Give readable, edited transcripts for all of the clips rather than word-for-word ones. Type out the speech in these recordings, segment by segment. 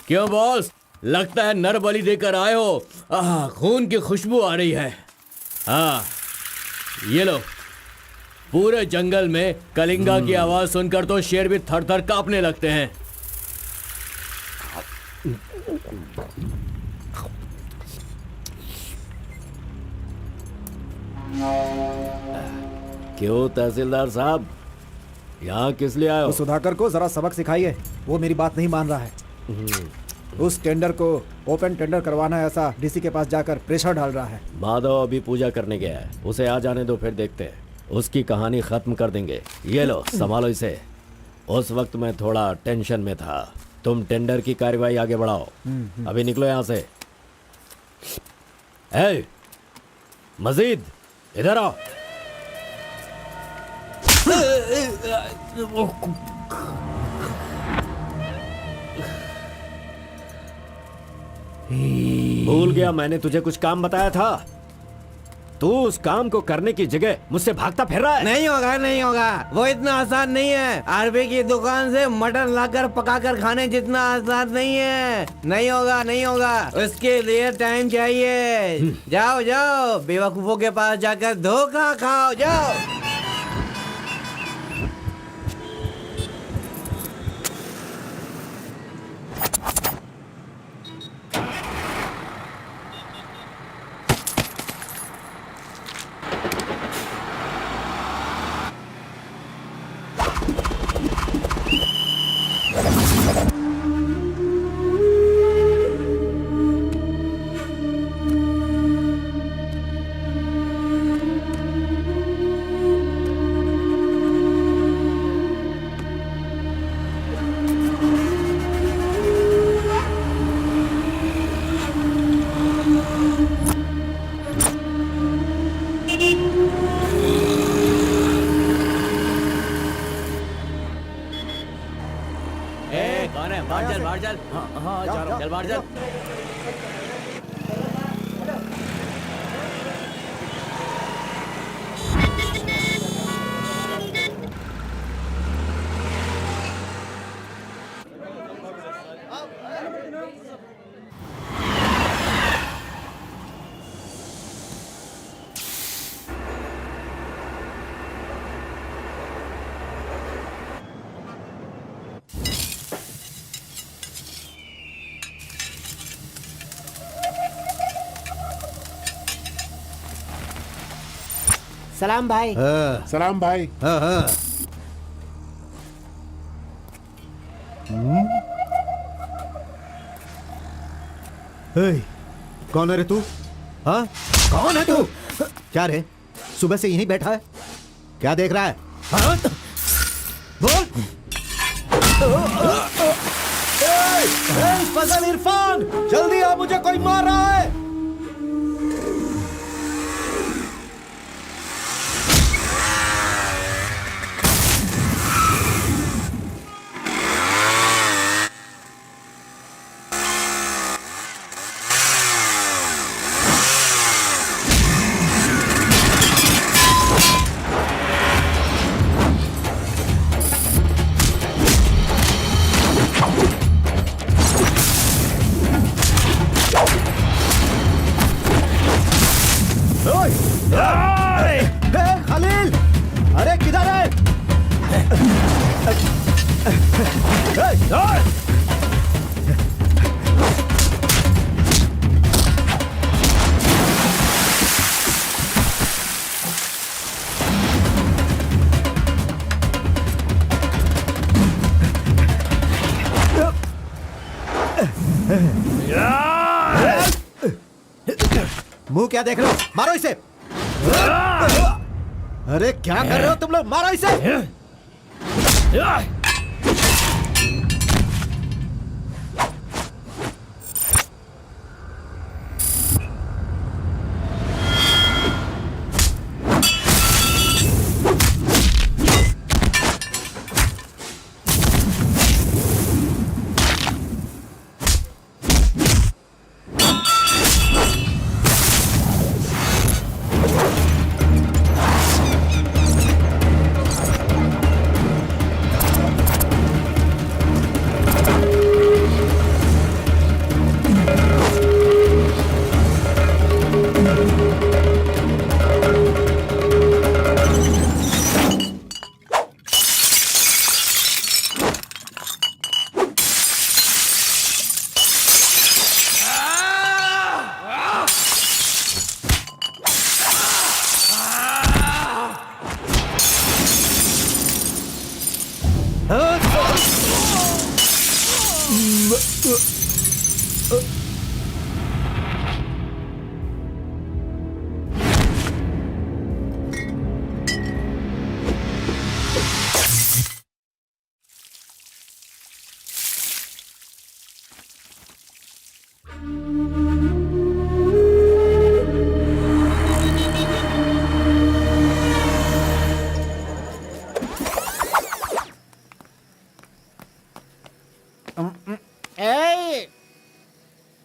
क्यों बॉस, लगता है नर बलि देकर आए हो। खून की खुशबू आ रही है। हाँ, ये लो। पूरे जंगल में कलिंगा की आवाज सुनकर तो शेर भी थर थर कांपने लगते हैं। क्यों तहसीलदार साहब, यहाँ किस लिए आए हो? तो सुधाकर को जरा सबक सिखाइए, वो मेरी बात नहीं मान रहा है। उस टेंडर को ओपन टेंडर करवाना है, ऐसा डीसी के पास जाकर प्रेशर डाल रहा है। माधव अभी पूजा करने गया है, उसे आ जाने दो, फिर देखते हैं। उसकी कहानी खत्म कर देंगे। ये लो, संभालो इसे। उस वक्त मैं थोड़ा टेंशन में था। तुम टेंडर की कार्यवाही आगे बढ़ाओ। अभी निकलो यहाँ से। ए, मजीद इधर आओ। भूल गया मैंने तुझे कुछ काम बताया था। तू उस काम को करने की जगह मुझसे भागता फिर रहा है। नहीं होगा, नहीं होगा। वो इतना आसान नहीं है। आरबी की दुकान से मटन लाकर पकाकर खाने जितना आसान नहीं है। नहीं होगा, नहीं होगा। उसके लिए टाइम चाहिए। जाओ जाओ, बेवकूफों के पास जाकर धोखा खाओ। जाओ। कौन है? बाहर चल, बाहर चल। हाँ, जा रहा हूँ। चल बाहर चल। सलाम भाई। सलाम भाई। कौन है रे तू? हाँ, कौन है तू? क्या रे, सुबह से यहीं बैठा है? क्या देख रहा है? हाँ? बोल। फजल इरफान, जल्दी आ, मुझे कोई मार रहा है। खलील, अरे किधर है? मुंह क्या देख रहे हो? मारो इसे। अरे क्या कर रहे हो तुम लोग? मारो इसे।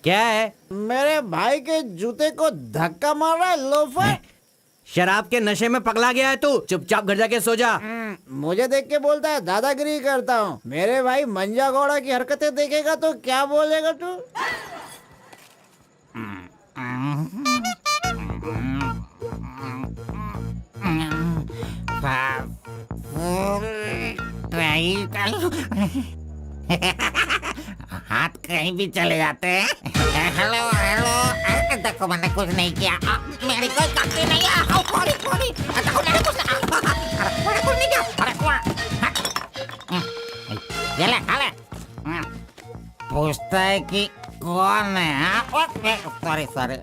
क्या है? मेरे भाई के जूते को धक्का मार रहा है लोफर। शराब के नशे में पगला गया है तू। चुपचाप घर जाके सो जा। मुझे देख के बोलता है दादागिरी करता हूँ। मेरे भाई मंजा गौड़ा की हरकतें देखेगा तो क्या बोलेगा तू? हाथ कहीं भी चले जाते हैं। हेलो हेलो, अरे देखो मैंने कुछ नहीं किया, मेरी कोई गलती नहीं है। सॉरी सॉरी, देखो मैंने कुछ नहीं किया। ये ले खा ले। पूछता है कि कौन है? Sorry sorry.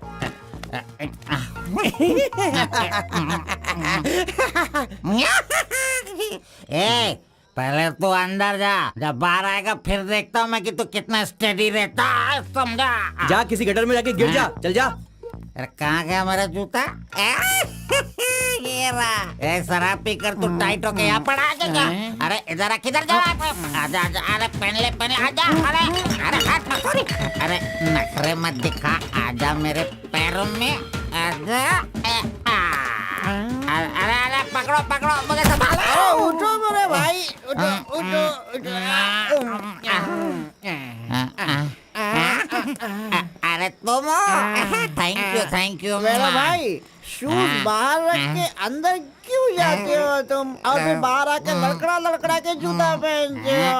ए, पहले तू अंदर जा, जब बाहर आएगा फिर देखता हूँ मैं कि तू कितना स्टेडी रहता है, समझा? जा किसी गटर में जाके गिर जा। चल जा। अरे कहाँ गया मेरा जूता? ये रहा। ए, शराब पी कर तू टाइट होके यहाँ पर आ जा। अरे इधर आ, किधर जा? आजा आजा, अरे पहन ले आजा। अरे हाथ मत छोड़ी। अरे नखरे मत दिखा, आजा मेरे पैरों में आजा। अरे अरे पकड़ो पकड़ो, मुझे संभालो। उठो मेरे भाई, उठो उठो उठो। अरे तुम थैंक यू मेरा भाई शूज बाहर रख के अंदर क्यों जाते हो तुम? और फिर बाहर आके लड़खड़ा लड़खड़ा के जूता पहनते हो।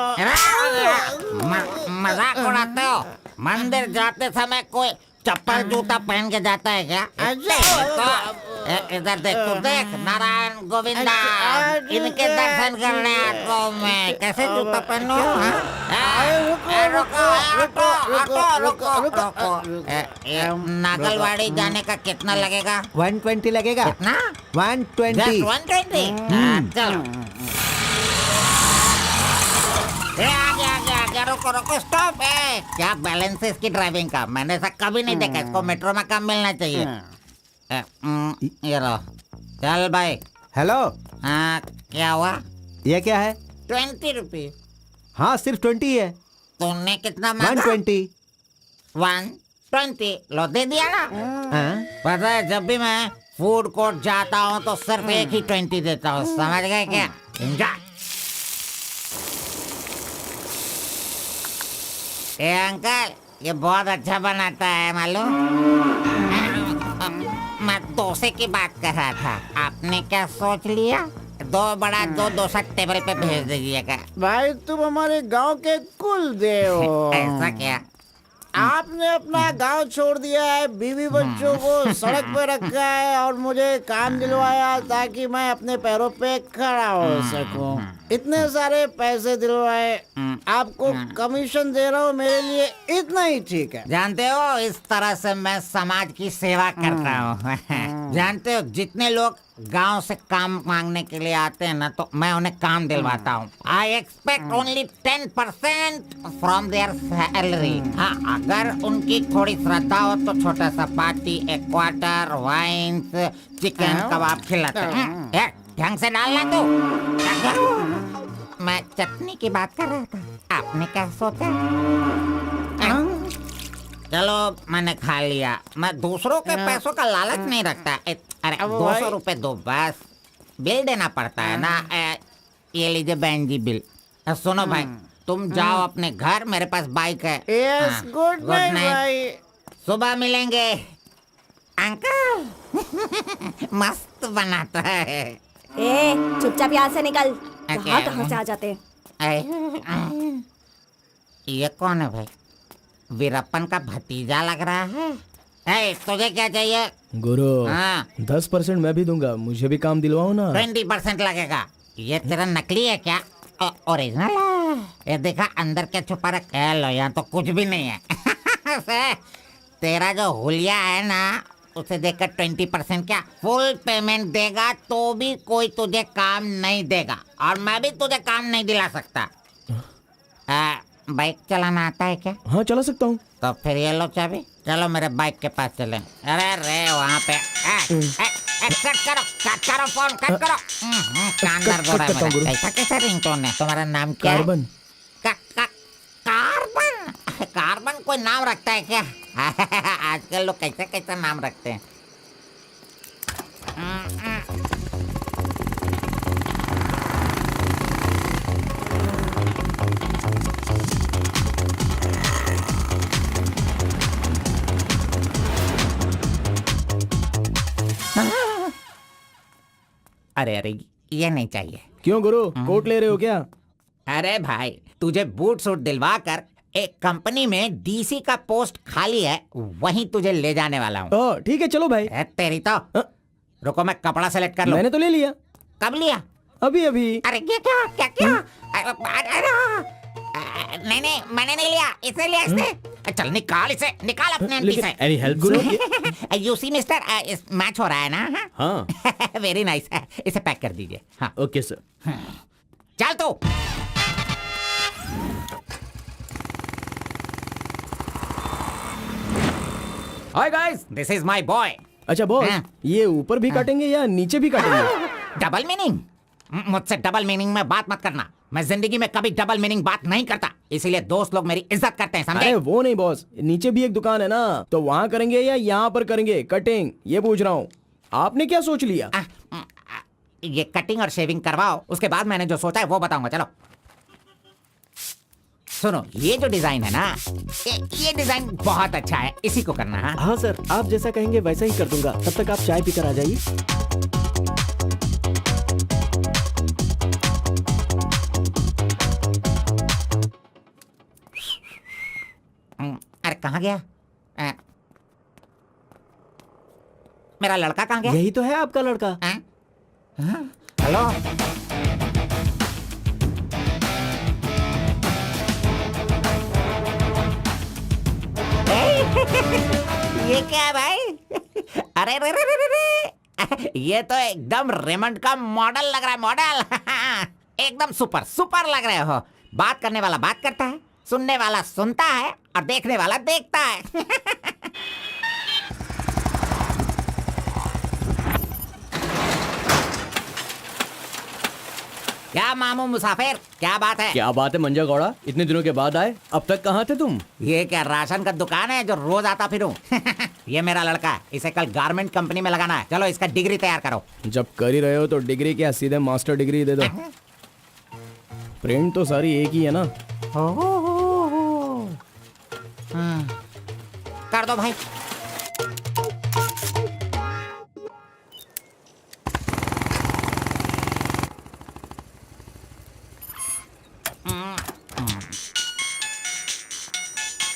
मजाक उड़ाते हो? मंदिर जाते समय कोई चप्पल जूता पहन के जाता है क्या? तो इधर देख, तू देख, नारायण गोविंदा इनके दर्शन करने आता हूँ मैं। कैसे जूता पहनूं? नागलवाड़ी जाने का कितना लगेगा? 120 लगेगा। कितना? 120। 120। चलो। आ गया, रुको, स्टॉप है। क्या बैलेंस है इसकी ड्राइविंग का? मैंने ऐसा कभी नहीं देखा। इसको मेट्रो में काम मिलना चाहिए। ये लो, चल भाई। हेलो, हाँ, क्या हुआ? ये क्या है? 20 रुपये। हाँ, सिर्फ 20 है। तुमने कितना मांगा? 120। 120। लो, दे दिया ना। हाँ? पता है, जब भी मैं फूड कोर्ट जाता हूँ तो सिर्फ एक ही 20 देता हूँ, समझ गए क्या? एंजॉय। ए अंकल, ये बहुत अच्छा बनाता है मालूम? मैं डोसे की बात कर रहा था। आपने क्या सोच लिया? 2 बड़ा 2 डोसा टेबल पे भेज दीजिएगा। भाई तुम हमारे गांव के कुल देव हो। ऐसा क्या? आपने अपना गांव छोड़ दिया है, बीवी बच्चों को सड़क पे रखा है और मुझे काम दिलवाया ताकि मैं अपने पैरों पे खड़ा हो सकूं। इतने सारे पैसे दिलवाए, आपको कमीशन दे रहा हूँ, मेरे लिए इतना ही ठीक है। जानते हो, इस तरह से मैं समाज की सेवा करता हूँ। जानते हो, जितने लोग गांव से काम मांगने के लिए आते हैं ना, तो मैं उन्हें काम दिलवाता हूँ। I expect only 10% from there salary. हाँ, अगर उनकी थोड़ी श्रद्धा हो तो छोटा सा पार्टी, एक क्वार्टर, वाइन्स, चिकन कबाब खिलाते हैं। ढंग से डालना तू। मैं चटनी की बात कर रहा था, आपने क्या सोचा? चलो, मैंने खा लिया। मैं दूसरों के पैसों का लालच नहीं रखता। अरे 200 रुपए दो बस, बिल देना पड़ता है ना। ये लीजिए बहन जी बिल। सुनो भाई, तुम जाओ अपने घर, मेरे पास बाइक है। यस, गुड नाइट भाई। सुबह मिलेंगे। अंकल मस्त बनाता है। ए, चुपचाप यहाँ से निकल। क्या? कहाँ से आ जाते? ये कौन है भाई? वीरप्पन का भतीजा लग रहा है। तुझे क्या चाहिए? गुरु, हाँ, 10% मैं भी दूंगा, मुझे भी काम दिलवाओ ना। 20% लगेगा। ये तेरा नकली है क्या? ओरिजिनल है। ये देखा अंदर क्या छुपा रखा है? लो, यहाँ तो कुछ भी नहीं है। तेरा जो हुलिया है ना, उसे देखकर 20% क्या, फुल पेमेंट देगा तो भी कोई तुझे काम नहीं देगा, और मैं भी तुझे काम नहीं दिला सकता। बाइक चलाना आता है क्या? हाँ, चला सकता हूँ। तो फिर ये लो चाबी, चलो मेरे बाइक के पास चले। अरे रे वहाँ पे कट करो फोन, कट करो। कान दर्द हो रहा है मेरा। ऐसा कैसा रिंगटोन है? तुम्हारा नाम क्या है? कार्बन। कार्बन? कार्बन कोई नाम रखता है क्या? आजकल लोग कैसे कैसे नाम रखते हैं। अरे अरे, ये नहीं चाहिए। क्यों गुरु, कोट ले रहे हो क्या? अरे भाई, तुझे बूट सूट दिलवा कर एक कंपनी में डीसी का पोस्ट खाली है, वहीं तुझे ले जाने वाला हूँ। ओ ठीक है, चलो भाई। तेरी तो। रुको, मैं कपड़ा सेलेक्ट कर लूं। मैंने तो ले लिया। कब लिया? अभी अभी। अरे ये क्या क्या क्या? नहीं नहीं, मैंने नहीं लिया, इसे लिया इसने। चल निकाल इसे, निकाल अपने एमपी से। Any help Guru? You see mister, match हो रहा है ना? हाँ। वेरी नाइस, इसे पैक कर दीजिए। हाँ ओके सर। चल तू। Hi guys, this is my boy. अच्छा बॉस, हाँ। ये ऊपर भी काटेंगे या नीचे भी काटेंगे? Double meaning? मुझसे डबल मीनिंग में बात मत करना। मैं जिंदगी में कभी डबल मीनिंग बात नहीं करता, इसीलिए दोस्त लोग मेरी इज्जत करते हैं, समझे? अरे वो नहीं बॉस, नीचे भी एक दुकान है ना, तो वहाँ करेंगे या यहाँ पर करेंगे कटिंग, ये पूछ रहा हूँ। आपने क्या सोच लिया? ये कटिंग और शेविंग करवाओ, उसके बाद मैंने जो सोचा है वो बताऊंगा। चलो सुनो, ये जो डिजाइन है ना, ये डिजाइन बहुत अच्छा है, इसी को करना है। हाँ सर, आप जैसा कहेंगे वैसा ही कर दूंगा। तब तक आप चाय पीकर आ जाइए। अरे कहाँ गया? मेरा लड़का कहाँ गया? यही तो है आपका लड़का। हेलो। ये क्या है भाई? अरे रे रे रे रे, ये तो एकदम रेमंड का मॉडल लग रहा है, मॉडल। एकदम सुपर सुपर लग रहे हो। बात करने वाला बात करता है, सुनने वाला सुनता है और देखने वाला देखता है। क्या मामू मुसाफिर, क्या बात है? क्या बात है मंजा गौड़ा, इतने दिनों के बाद आए? अब तक कहाँ थे तुम? ये क्या राशन का दुकान है जो रोज आता फिरूं? ये मेरा लड़का है, इसे कल गारमेंट कंपनी में लगाना है। चलो इसका डिग्री तैयार करो। जब कर ही रहे हो तो डिग्री क्या, सीधे मास्टर डिग्री दे दो। प्रिंट तो सारी एक ही है ना। कर दो भाई।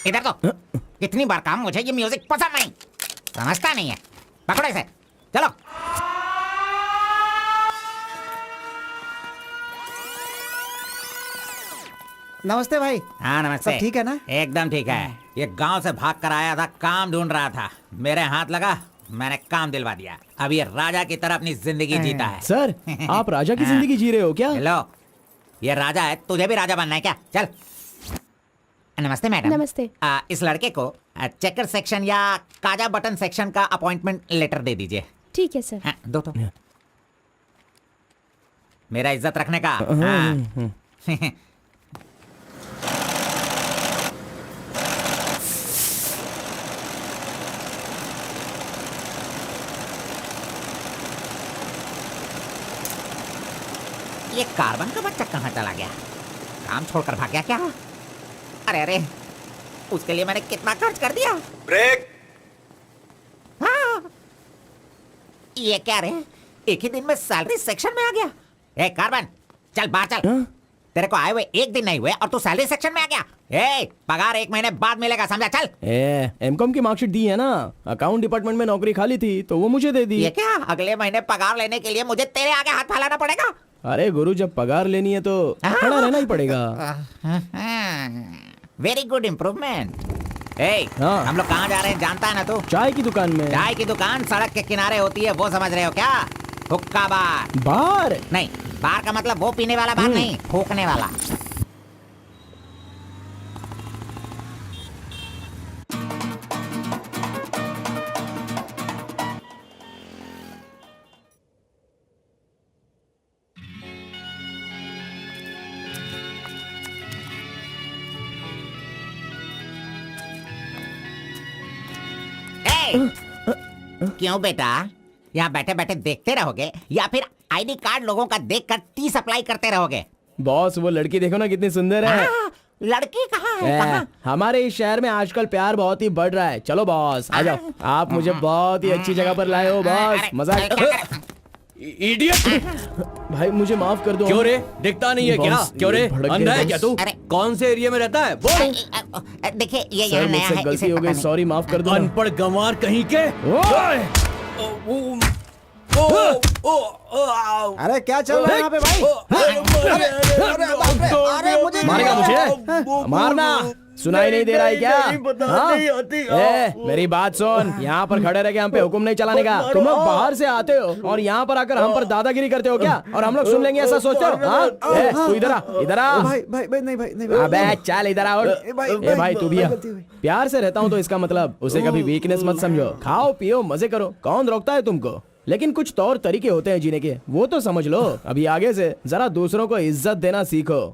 इधर तो। कितनी बार काम, मुझे ये म्यूजिक पसंद नहीं, समझता नहीं है। पकड़ो इसे, चलो। नमस्ते भाई। हाँ नमस्ते। सब ठीक है ना? एकदम ठीक है। ये गांव से भाग कर आया था, काम ढूंढ रहा था, मेरे हाथ लगा, मैंने काम दिलवा दिया। अब ये राजा की तरह अपनी जिंदगी जीता है। सर, आप राजा की जिंदगी जी रहे हो क्या? हेलो, ये राजा है, तुझे भी राजा बनना है क्या? चल। नमस्ते मैडम। नमस्ते। इस लड़के को चेकर सेक्शन या काजा बटन सेक्शन का अपॉइंटमेंट लेटर दे दीजिए। ठीक है सर। हाँ, दो तो। मेरा इज्जत रखने का। हाँ। ये कार्बन का बच्चा कहाँ चला गया? काम छोड़कर भाग गया क्या? अरे अरे, उसके लिए मैंने कितना खर्च कर दिया। ब्रेक। हाँ। ये क्या रे, एक ही दिन में सैलरी सेक्शन में आ गया। ए कार्बन, चल बाहर चल। तेरे को आए हुए एक दिन नहीं हुए और तू सैलरी सेक्शन में आ गया। ए, पगार 1 महीने बाद मिलेगा, समझा? चल। एमकॉम की मार्कशीट दी है ना, अकाउंट डिपार्टमेंट में नौकरी खाली थी तो वो मुझे दे दी। ये क्या, अगले महीने पगार लेने के लिए मुझे तेरे आगे हाथ फैलाना पड़ेगा? अरे गुरु, जब पगार लेनी है तो खड़ा रहना ही पड़ेगा। Very good improvement. ए, हाँ। हम लोग कहाँ जा रहे हैं जानता है ना तू? चाय की दुकान में। चाय की दुकान सड़क के किनारे होती है, वो समझ रहे हो क्या? हुक्का बार। बार? नहीं, बार का मतलब वो पीने वाला बार नहीं, फूकने वाला। क्यों बेटा, यहाँ बैठे बैठे देखते रहोगे या फिर आईडी कार्ड लोगों का देखकर टी सप्लाई करते रहोगे? बॉस वो लड़की देखो ना कितनी सुंदर है। लड़की कहाँ है? कहाँ? हमारे इस शहर में आजकल प्यार बहुत ही बढ़ रहा है। चलो बॉस आ जाओ, आप मुझे बहुत ही अच्छी जगह पर लाए हो बॉस। अरे, मजाक अरे, क्या कर- इडियट! भाई मुझे माफ कर दो। क्यों रे, दिखता नहीं है क्या? बॉस, क्यों रे, ये भड़क अंधा गए है क्या तू? अरे। कौन से एरिया में रहता है बोल? देखिए ये सर यहाँ नया मुझसे है, गलती इसे हो पता गई, नहीं। सॉरी माफ कर दो ना। अनपढ़ गंवार कहीं के। अरे क्या चल रहा है यहाँ पे भाई? अरे मुझे मारेगा मुझे? मारना सुनाई नहीं दे रहा है क्या? हाँ? मेरी बात सुन, यहाँ पर खड़े रह के हम पे हुक्म नहीं चलाने का। तुम लोग बाहर से आते हो और यहाँ पर आकर हम पर दादागिरी करते हो क्या? और हम लोग सुन लेंगे ऐसा सोचते हो? हाँ? तू इधर आ, इधर आ। भाई भाई भाई नहीं भाई नहीं अबे चल इधर आ। भाई, भाई तू भी आ। गलती हुई। प्यार से रहता हूँ तो इसका मतलब उसे कभी वीकनेस मत समझो। खाओ पियो मजे करो, कौन रोकता है तुमको? लेकिन कुछ तौर तरीके होते हैं जीने के, वो तो समझ लो। अभी आगे से जरा दूसरों को इज्जत देना सीखो।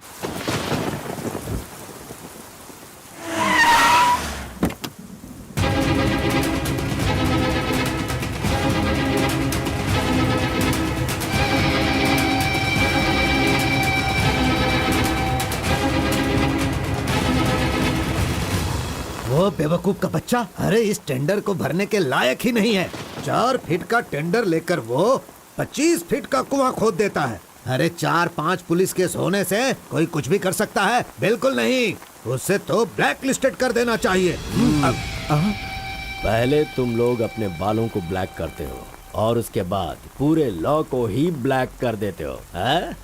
वो बेवकूफ का बच्चा, अरे इस टेंडर को भरने के लायक ही नहीं है। 4 फीट का टेंडर लेकर वो 25 फीट का कुआं खोद देता है। अरे 4-5 पुलिस केस होने से कोई कुछ भी कर सकता है? बिल्कुल नहीं, उसे तो ब्लैक लिस्टेड कर देना चाहिए। पहले तुम लोग अपने बालों को ब्लैक करते हो और उसके बाद पूरे लॉ को ही ब्लैक कर देते हो, हैं?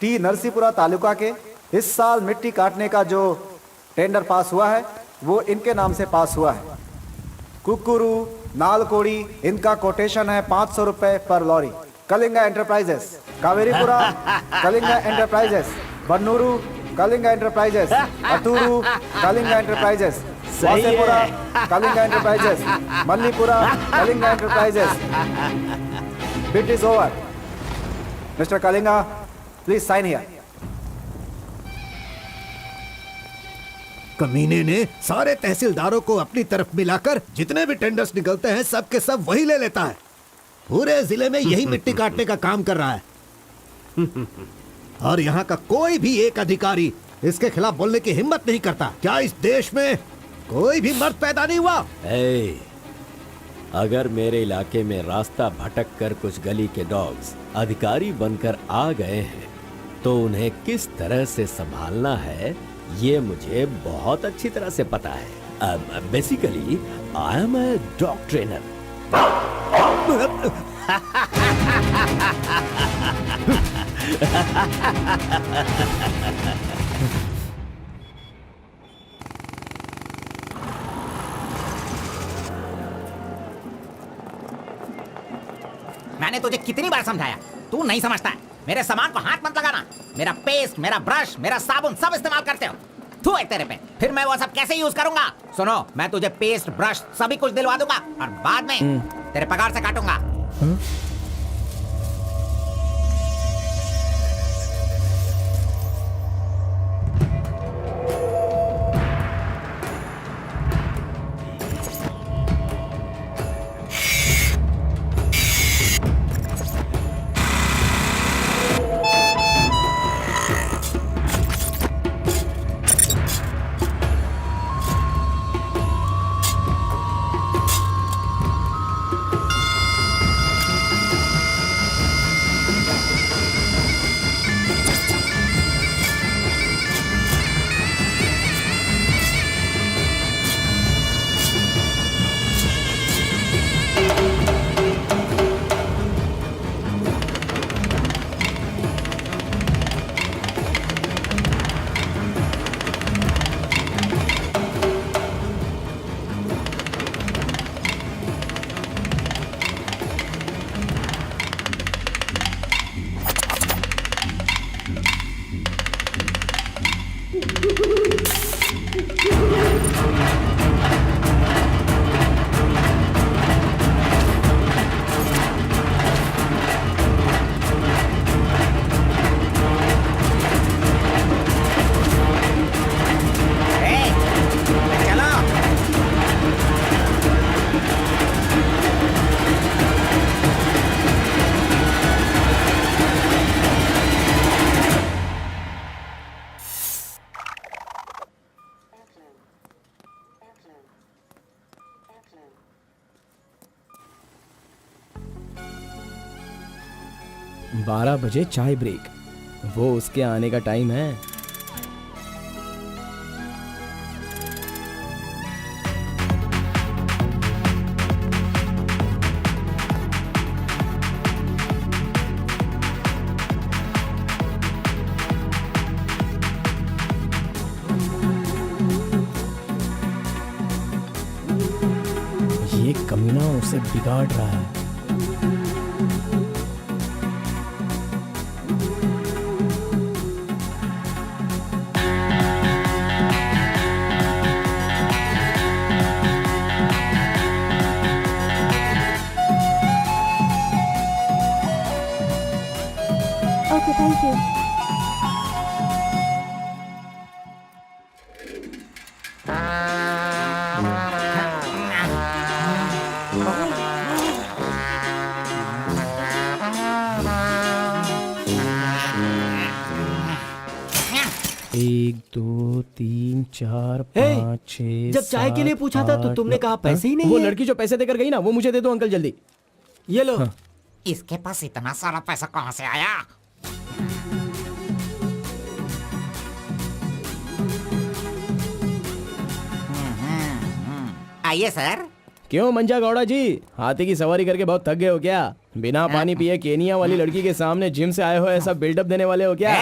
टी नरसीपुरा तालुका के इस साल मिट्टी काटने का जो टेंडर पास हुआ है वो इनके नाम से पास हुआ है। कुकुरू, नालकोड़ी, इनका कोटेशन है 500 रुपए पर lorry. Kalinga Enterprises, Kaveripura Kalinga Enterprises, Bannur Kalinga Enterprises, Attur Kalinga Enterprises, Vasepura Kalinga Enterprises, Mallipura Kalinga Enterprises. Bid is over. Mister Kalinga, please sign here. कमीने ने सारे तहसीलदारों को अपनी तरफ मिलाकर जितने भी टेंडर्स निकलते हैं सब के सब वही ले लेता है। पूरे जिले में यही मिट्टी काटने का काम कर रहा है और यहाँ का कोई भी एक अधिकारी इसके खिलाफ बोलने की हिम्मत नहीं करता। क्या इस देश में कोई भी मर्द पैदा नहीं हुआ? अगर मेरे इलाके में रास्ता भटक कर कुछ गली के डॉग्स अधिकारी बनकर आ गए हैं तो उन्हें किस तरह से संभालना है ये मुझे बहुत अच्छी तरह से पता है। Basically I am a dog trainer. मैंने तुझे कितनी बार समझाया, तू नहीं समझता है। मेरे सामान को हाथ मत लगाना। मेरा पेस्ट, मेरा ब्रश, मेरा साबुन सब इस्तेमाल करते हो। तू है तेरे पे, फिर मैं वो सब कैसे यूज करूंगा? सुनो, मैं तुझे पेस्ट, ब्रश सभी कुछ दिलवा दूंगा और बाद में तेरे पगार से काटूंगा। 12 बजे चाय ब्रेक, वो उसके आने का टाइम है। ये कमीना उसे बिगाड़ रहा है। Okay, thank you. एक, दो, तीन, चार, पाँच, छः, जब चाय के लिए सात, पूछा था तो आठ, तुमने नौ। कहा पैसे ही नहीं वो है। लड़की जो पैसे देकर गई ना, वो मुझे दे दो अंकल जल्दी। ये लो। इसके पास इतना सारा पैसा कहाँ से आया? आइए सर। क्यों मंजा गौड़ा जी, हाथी की सवारी करके बहुत थक गए हो क्या? बिना पानी पिए केनिया वाली लड़की के सामने जिम से आए हो, ऐसा बिल्डअप देने वाले हो क्या?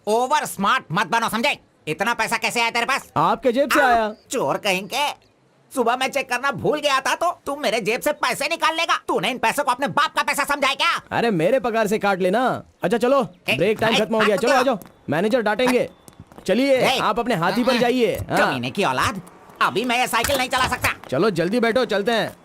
ओवर स्मार्ट मत बनो, समझे? इतना पैसा कैसे आया तेरे पास? आपके जेब से आया। चोर कहेंगे। सुबह मैं चेक करना भूल गया था तो तुम मेरे जेब से पैसे निकाल लेगा। तूने इन पैसों को अपने बाप का पैसा समझा है क्या? अरे मेरे पगार से काट लेना। अच्छा चलो, ब्रेक टाइम खत्म हो गया, चलो आ जाओ, मैनेजर डांटेंगे। चलिए आप अपने हाथी पर जाइए। हाँ। कमीने की औलाद, अभी मैं ये साइकिल नहीं चला सकता। चलो जल्दी बैठो, चलते हैं।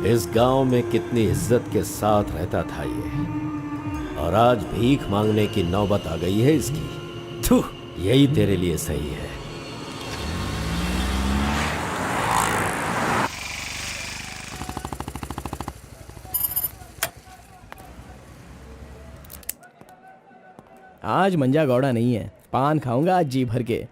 इस गांव में कितनी इज्जत के साथ रहता था ये, और आज भीख मांगने की नौबत आ गई है इसकी। थू, यही तेरे लिए सही है। आज मंजा गौड़ा नहीं है, पान खाऊंगा आज जी भर के।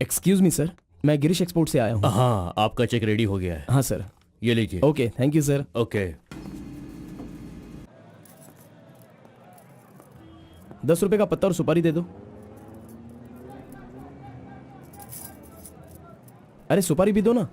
एक्सक्यूज मी सर, मैं गिरीश एक्सपोर्ट से आया हूँ। हाँ, आपका चेक रेडी हो गया है। हाँ सर। ये लीजिए। Okay, thank you sir. Okay. 10 रुपए का पत्ता और सुपारी दे दो। अरे सुपारी भी दो ना।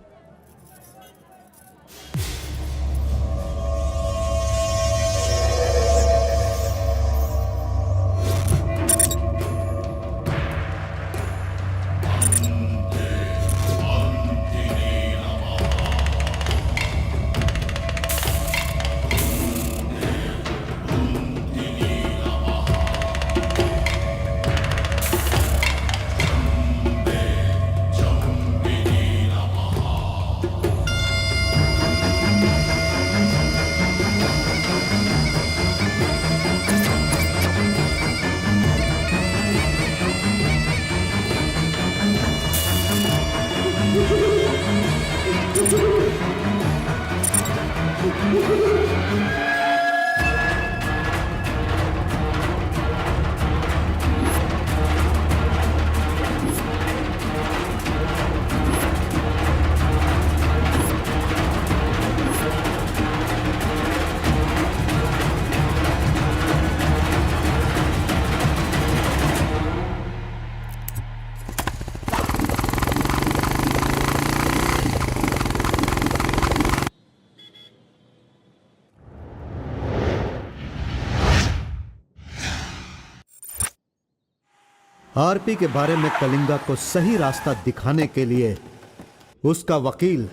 आरपी के बारे में कलिंगा को सही रास्ता दिखाने के लिए उसका वकील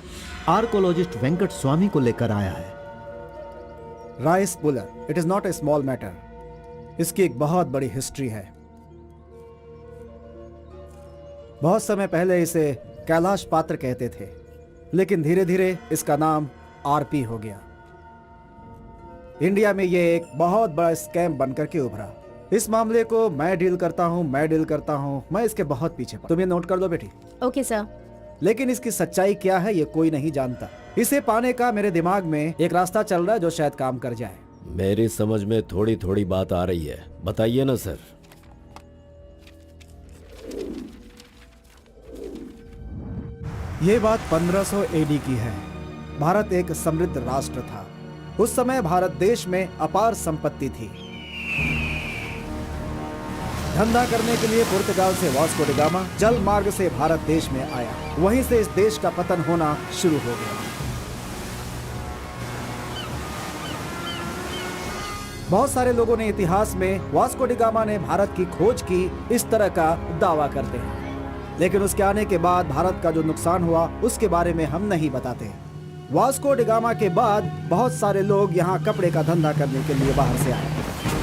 आर्कोलॉजिस्ट वेंकट स्वामी को लेकर आया है। Rice puller, it is not a small matter. इसकी एक बहुत बड़ी हिस्ट्री है। बहुत समय पहले इसे कैलाश पात्र कहते थे। लेकिन धीरे धीरे इसका नाम आरपी हो गया। इंडिया में ये एक बहुत बड़ा स्कैम बनकर के उभरा। इस मामले को मैं डील करता हूँ, मैं इसके बहुत पीछे पड़ा। तुम ये नोट कर दो बेटी। Okay sir. लेकिन इसकी सच्चाई क्या है ये कोई नहीं जानता। इसे पाने का मेरे दिमाग में एक रास्ता चल रहा है जो शायद काम कर जाए। मेरी समझ में थोड़ी थोड़ी बात आ रही है, बताइए ना सर। ये बात 1500 एडी की है। भारत एक समृद्ध राष्ट्र था। उस समय भारत देश में अपार संपत्ति थी। धंधा करने के लिए पुर्तगाल से वास्को डी गामा जल मार्ग से भारत देश में आया। वहीं से इस देश का पतन होना शुरू हो गया। बहुत सारे लोगों ने इतिहास में वास्को डी गामा ने भारत की खोज की इस तरह का दावा करते हैं, लेकिन उसके आने के बाद भारत का जो नुकसान हुआ उसके बारे में हम नहीं बताते। वास्को डी गामा के बाद बहुत सारे लोग यहाँ कपड़े का धंधा करने के लिए बाहर से आए,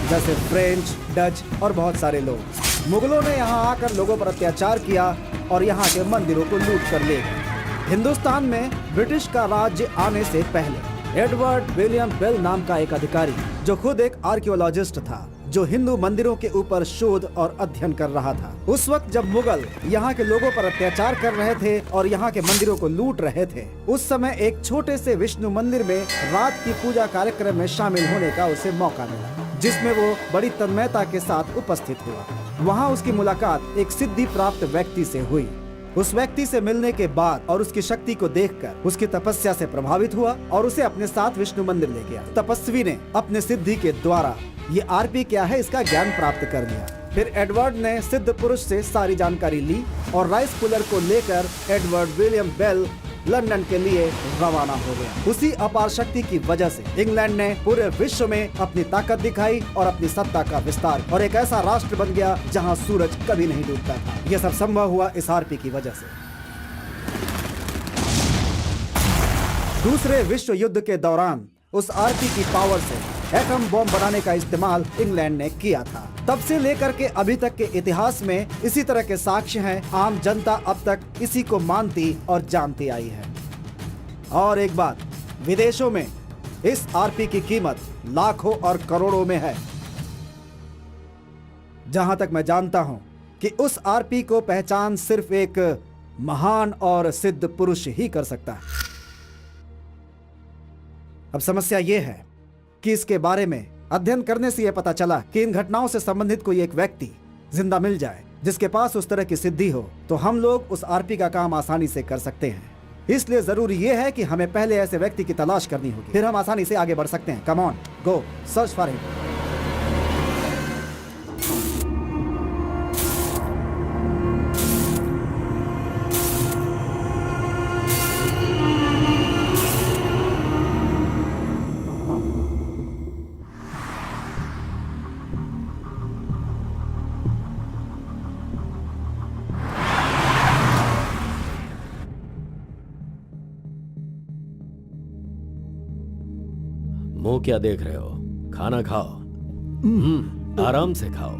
जैसे फ्रेंच, डच और बहुत सारे लोग। मुगलों ने यहाँ आकर लोगों पर अत्याचार किया और यहाँ के मंदिरों को लूट कर ले गए। हिंदुस्तान में ब्रिटिश का राज्य आने से पहले एडवर्ड विलियम बेल नाम का एक अधिकारी, जो खुद एक आर्कियोलॉजिस्ट था, जो हिंदू मंदिरों के ऊपर शोध और अध्ययन कर रहा था। उस वक्त जब मुगल यहाँ के लोगों पर अत्याचार कर रहे थे और यहाँ के मंदिरों को लूट रहे थे, उस समय एक छोटे से विष्णु मंदिर में रात की पूजा कार्यक्रम में शामिल होने का उसे मौका मिला, जिसमें वो बड़ी तन्मयता के साथ उपस्थित हुआ। वहाँ उसकी मुलाकात एक सिद्धि प्राप्त व्यक्ति से हुई। उस व्यक्ति से मिलने के बाद और उसकी शक्ति को देखकर उसकी तपस्या से प्रभावित हुआ और उसे अपने साथ विष्णु मंदिर ले गया। तपस्वी ने अपने सिद्धि के द्वारा ये आरपी क्या है इसका ज्ञान प्राप्त कर लिया। फिर एडवर्ड ने सिद्ध पुरुष से सारी जानकारी ली और राइस कूलर को लेकर एडवर्ड विलियम बेल लंदन के लिए रवाना हो गया। उसी अपार शक्ति की वजह से इंग्लैंड ने पूरे विश्व में अपनी ताकत दिखाई और अपनी सत्ता का विस्तार, और एक ऐसा राष्ट्र बन गया जहां सूरज कभी नहीं डूबता था। यह सब संभव हुआ इस आरपी की वजह से। दूसरे विश्व युद्ध के दौरान उस आरपी की पावर से एटम बॉम्ब बनाने का इस्तेमाल इंग्लैंड ने किया था। तब से लेकर के अभी तक के इतिहास में इसी तरह के साक्ष्य हैं। आम जनता अब तक इसी को मानती और जानती आई है। और एक बात, विदेशों में इस आरपी की कीमत लाखों और करोड़ों में है। जहां तक मैं जानता हूं कि उस आरपी को पहचान सिर्फ एक महान और सिद्ध पुरुष ही कर सकता है। अब समस्या यह है कि इसके बारे में अध्ययन करने से यह पता चला कि इन घटनाओं से संबंधित कोई एक व्यक्ति जिंदा मिल जाए जिसके पास उस तरह की सिद्धि हो, तो हम लोग उस आरपी का काम आसानी से कर सकते हैं। इसलिए जरूरी यह है कि हमें पहले ऐसे व्यक्ति की तलाश करनी होगी, फिर हम आसानी से आगे बढ़ सकते हैं। Come on, go search for him. मुंह क्या देख रहे हो? खाना खाओ। आराम से खाओ।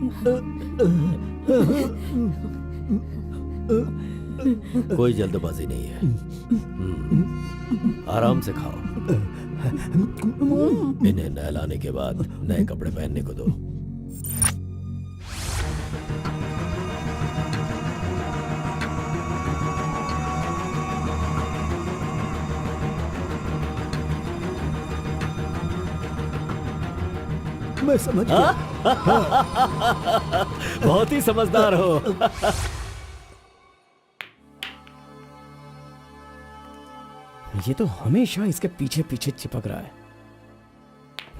कोई जल्दबाजी नहीं है। आराम से खाओ। इन्हें नहलाने के बाद नए कपड़े पहनने को दो। मैं समझ गया। बहुत ही समझदार हो। ये तो हमेशा इसके पीछे पीछे चिपक रहा है।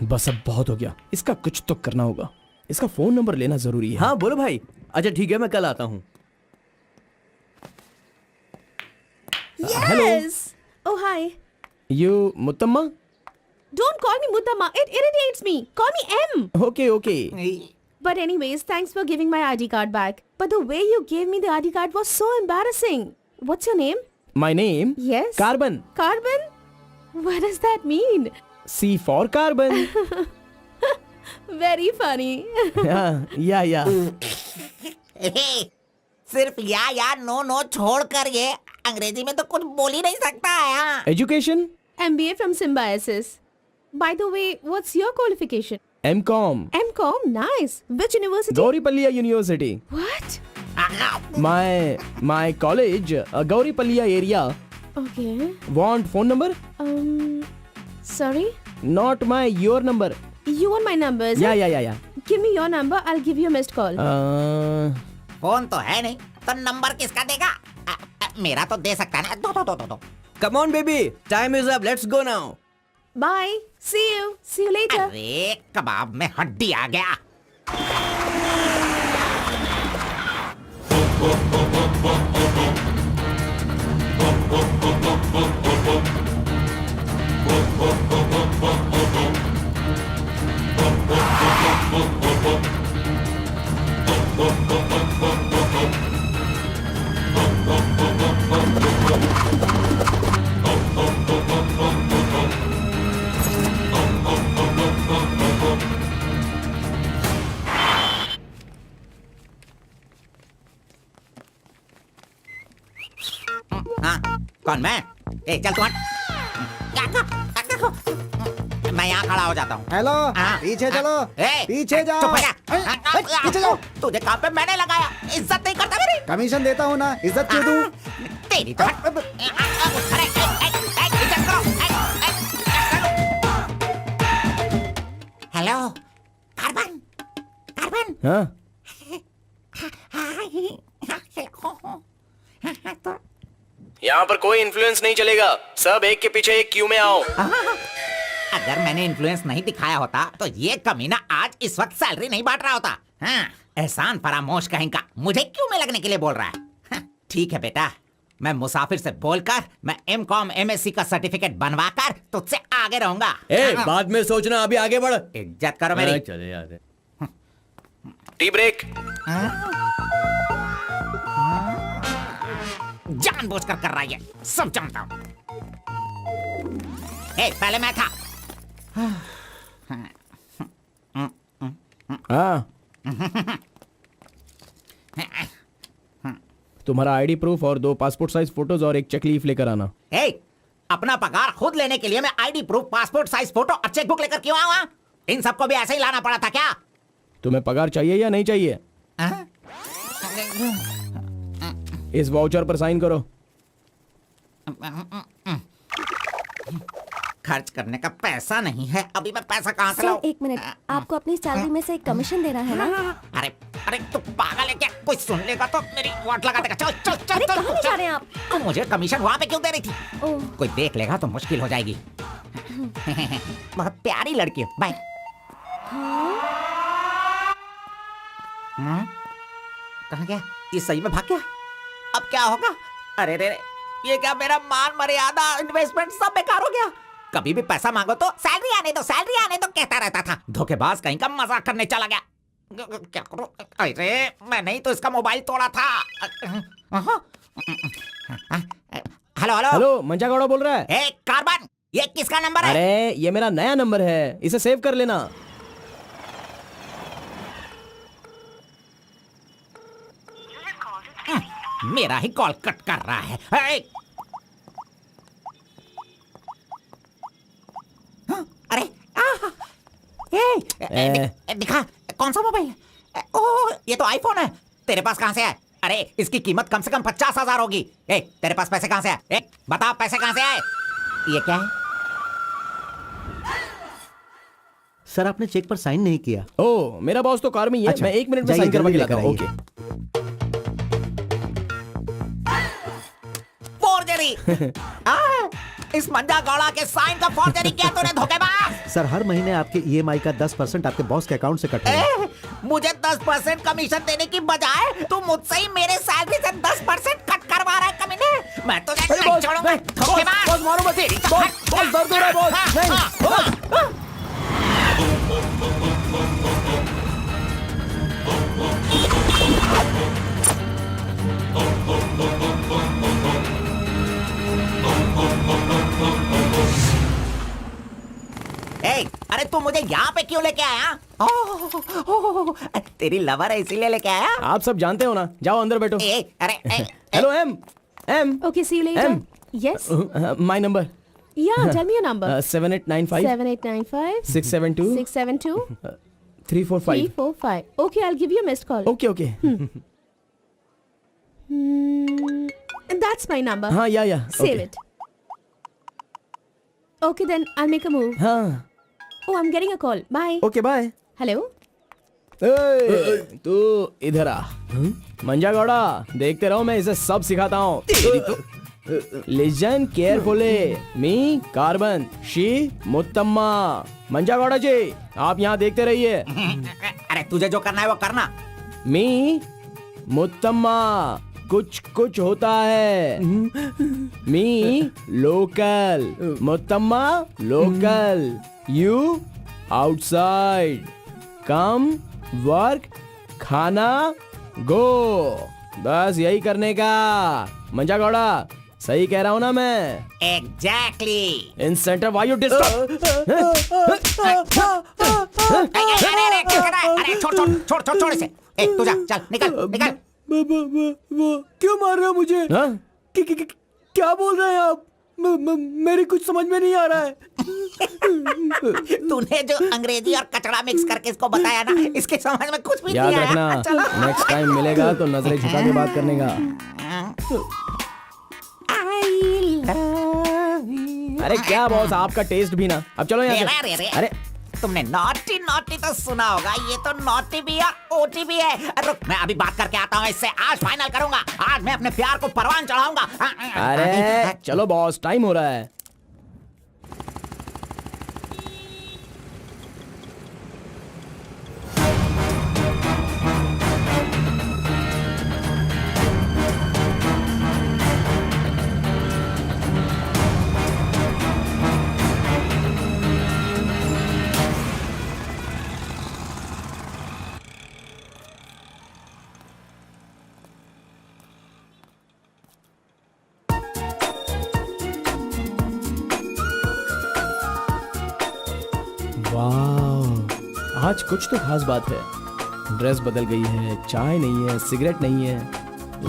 बस अब बहुत हो गया, इसका कुछ तो करना होगा। इसका फोन नंबर लेना जरूरी है। हाँ बोलो भाई। अच्छा ठीक है, मैं कल आता हूँ। Yes. Oh hi. You Muttamma? Don't call me Muttama. It irritates me. Call me M. Okay okay. But anyways, thanks for giving my ID card back. But the way you gave me the ID card was so embarrassing. What's your name? My name? Yes. Carbon. Carbon? What does that mean? C for Carbon. Very funny. सिर्फ या no no छोड़ कर ये अंग्रेजी में तो कुछ बोल ही नहीं सकता है। हाँ। Education? MBA from Symbiosis. By the way, what's your qualification? M.Com. MCom, nice. Which university? Gauripalliya University. What? My college, Gauripalliya area. Okay. Want phone number? Sorry? Not your number. You want my number? is it? Yeah. Give me your number. I'll give you a missed call. Phone तो है नहीं, तो number किसका देगा? मेरा तो दे सकता है ना। दो। Come on, baby. Time is up. Let's go now. Bye. See you. See you later. अरे कबाब में हड्डी आ गया। हाँ, कौन मैं? ए, चल तू हट। मैं यहाँ खड़ा हो जाता हूँ। हेलो, हाँ, पीछे चलो, ए, पीछे जाओ। चुप हो जा। पीछे जाओ। तुझे काम पे मैंने लगाया, इज्जत नहीं करता मेरी। कमीशन देता हूँ ना, इज्जत क्यों दूँ? तेरी तो हट। अरे, इज्जत करो। Hello, carbon. हाँ? यहाँ पर कोई इन्फ्लुएंस नहीं चलेगा। सब एक के पीछे एक क्यू में आओ। अगर मैंने इन्फ्लुएंस नहीं दिखाया होता तो ये कमीना आज इस वक्त सैलरी नहीं बांट रहा होता। हाँ, एहसान फरामोश कहेंगा, मुझे क्यों में लगने के लिए बोल रहा है? हाँ, ठीक है बेटा, मैं मुसाफिर से बोलकर मैं M.Com MSc का सर्टिफिकेट बनवाकर तुझसे आगे रहूंगा। बाद में सोचना, अभी आगे बढ़। इज्जत करो मेरी। चले यार। Tea break. जानबूझकर कर रहा है, सब जानता हूँ। पहले मैं था। हाँ। तुम्हारा आईडी प्रूफ और 2 पासपोर्ट साइज फोटोज और एक चेक लीफ लेकर आना। अपना पगार खुद लेने के लिए मैं ID proof, passport size photo और चेकबुक लेकर क्यों आऊँ? इन सबको भी ऐसे ही लाना पड़ा था क्या? तुम्हें पगार चाहिए या नहीं चाहिए? इस वाउचर पर साइन करो। खर्च करने का पैसा नहीं है, अभी मैं पैसा कहाँ से सर लाऊं? 1 मिनट, आपको अपनी सैलरी में से एक कमीशन देना है ना? अरे तू पागल है क्या? कोई सुन लेगा तो मेरी वाट लगा देगा। चल चल चल अरे चल, कहाँ ले जा रहे हैं आप? तो मुझे कमीशन वहाँ पे क्यों दे रही थी? ओह, कोई देख लेगा तो मुश्किल हो जाएगी। बहुत प्यारी लड़की है। बाय। कहाँ गया? ये सही में भाग गया? अब क्या होगा? अरे रे, ये क्या मेरा मान मर्यादा इन्वेस्टमेंट सब बेकार हो गया? कभी भी पैसा मांगो तो सैलरी आने दो कहता रहता था। धोखेबाज कहीं का मजाक करने चला गया। क्या करूं? अरे मैंने ही तो इसका मोबाइल तोड़ा था। हेलो, मंचा गौड़ा बोल रहा है। कार्बन, ये किसका नंबर है? अरे ये मेरा नया नंबर है, इसे सेव कर लेना। मेरा ही कॉल कट कर रहा है। अरे दिखा, कौन सा मोबाइल है? ओह, ये तो आईफोन है। तेरे पास कहां से है? अरे इसकी कीमत कम से कम 50,000 होगी। तेरे पास पैसे कहां से आए? बता, पैसे कहां से आए? ये क्या है? सर आपने चेक पर साइन नहीं किया। ओह, मेरा बॉस तो कार में ही है। मैं 1 मिनट में साइन करवा के लाता हूँ। ओके। फोर्जरी। इस मंजा गौड़ा के साइन का फोर्जरी किया तूने, धोखेबाज। सर हर महीने आपके EMI का 10% आपके बॉस के अकाउंट से कट होगा। मुझे 10% कमीशन देने की बजाय तू मुझसे ही मेरे सैलरी से 10% कट करवा रहा है कमीने। मैं तुझे नहीं छोड़ूंगा, धोखेबाज। बॉस मारो मत। बॉस दर्द हो रहा है बॉस। नहीं। अरे तू मुझे यहाँ पे क्यों लेके आया? तेरी लवर है इसीलिए लेके आया? आप सब जानते हो ना। जाओ अंदर बैठो। अरे hello M, M. Okay, see you later. M. Yes. My number. Yeah, tell me your number. 7895 7895 672 672 345. 345. Okay, I'll give you a missed call. Okay, okay. That's my number. हाँ, yeah. Save Okay. it. Okay, then I'll make a move. हाँ. Oh, I'm getting a call. Bye. Okay, bye. Hello? तू इधर आ. मंजा गौड़ा, देखते रहो, मैं इसे सब सिखाता हूँ. Listen carefully. Me carbon, she Muttamma. Manja Gowda ji, आप यहाँ देखते रहिए. अरे तुझे जो करना है वो करना. मी मुत्तम्मा, कुछ कुछ होता है. Me local, Muttamma local. You outside. Come work खाना गो. बस यही करने का. मंजा गौड़ा, सही कह रहा हूँ ना मैं? एग्जैक्टली. इन सेंटर वायु डिस्टर्ब. अरे छोड़ इसे. तू जा, चल निकल. क्यों मार रहे हो मुझे? क्या बोल रहे हैं आप? मेरी कुछ समझ में नहीं आ रहा है. तूने जो अंग्रेजी और कचड़ा मिक्स करके इसको बताया ना, इसके समझ में कुछ भी याद नहीं रखना, आया. चलो. नेक्स्ट टाइम मिलेगा तो नजरें झुका के बात करने का. अरे क्या बॉस, आपका टेस्ट भी ना. अब चलो यहाँ से. अरे तुमने नॉटी तो सुना होगा, ये तो नॉटी भी है, ओटी भी है. रुक, मैं अभी बात करके आता हूँ इससे. आज फाइनल करूंगा. आज मैं अपने प्यार को परवान चढ़ाऊंगा. अरे चलो बॉस, टाइम हो रहा है. वाह, आज कुछ तो खास बात है. ड्रेस बदल गई है, चाय नहीं है, सिगरेट नहीं है.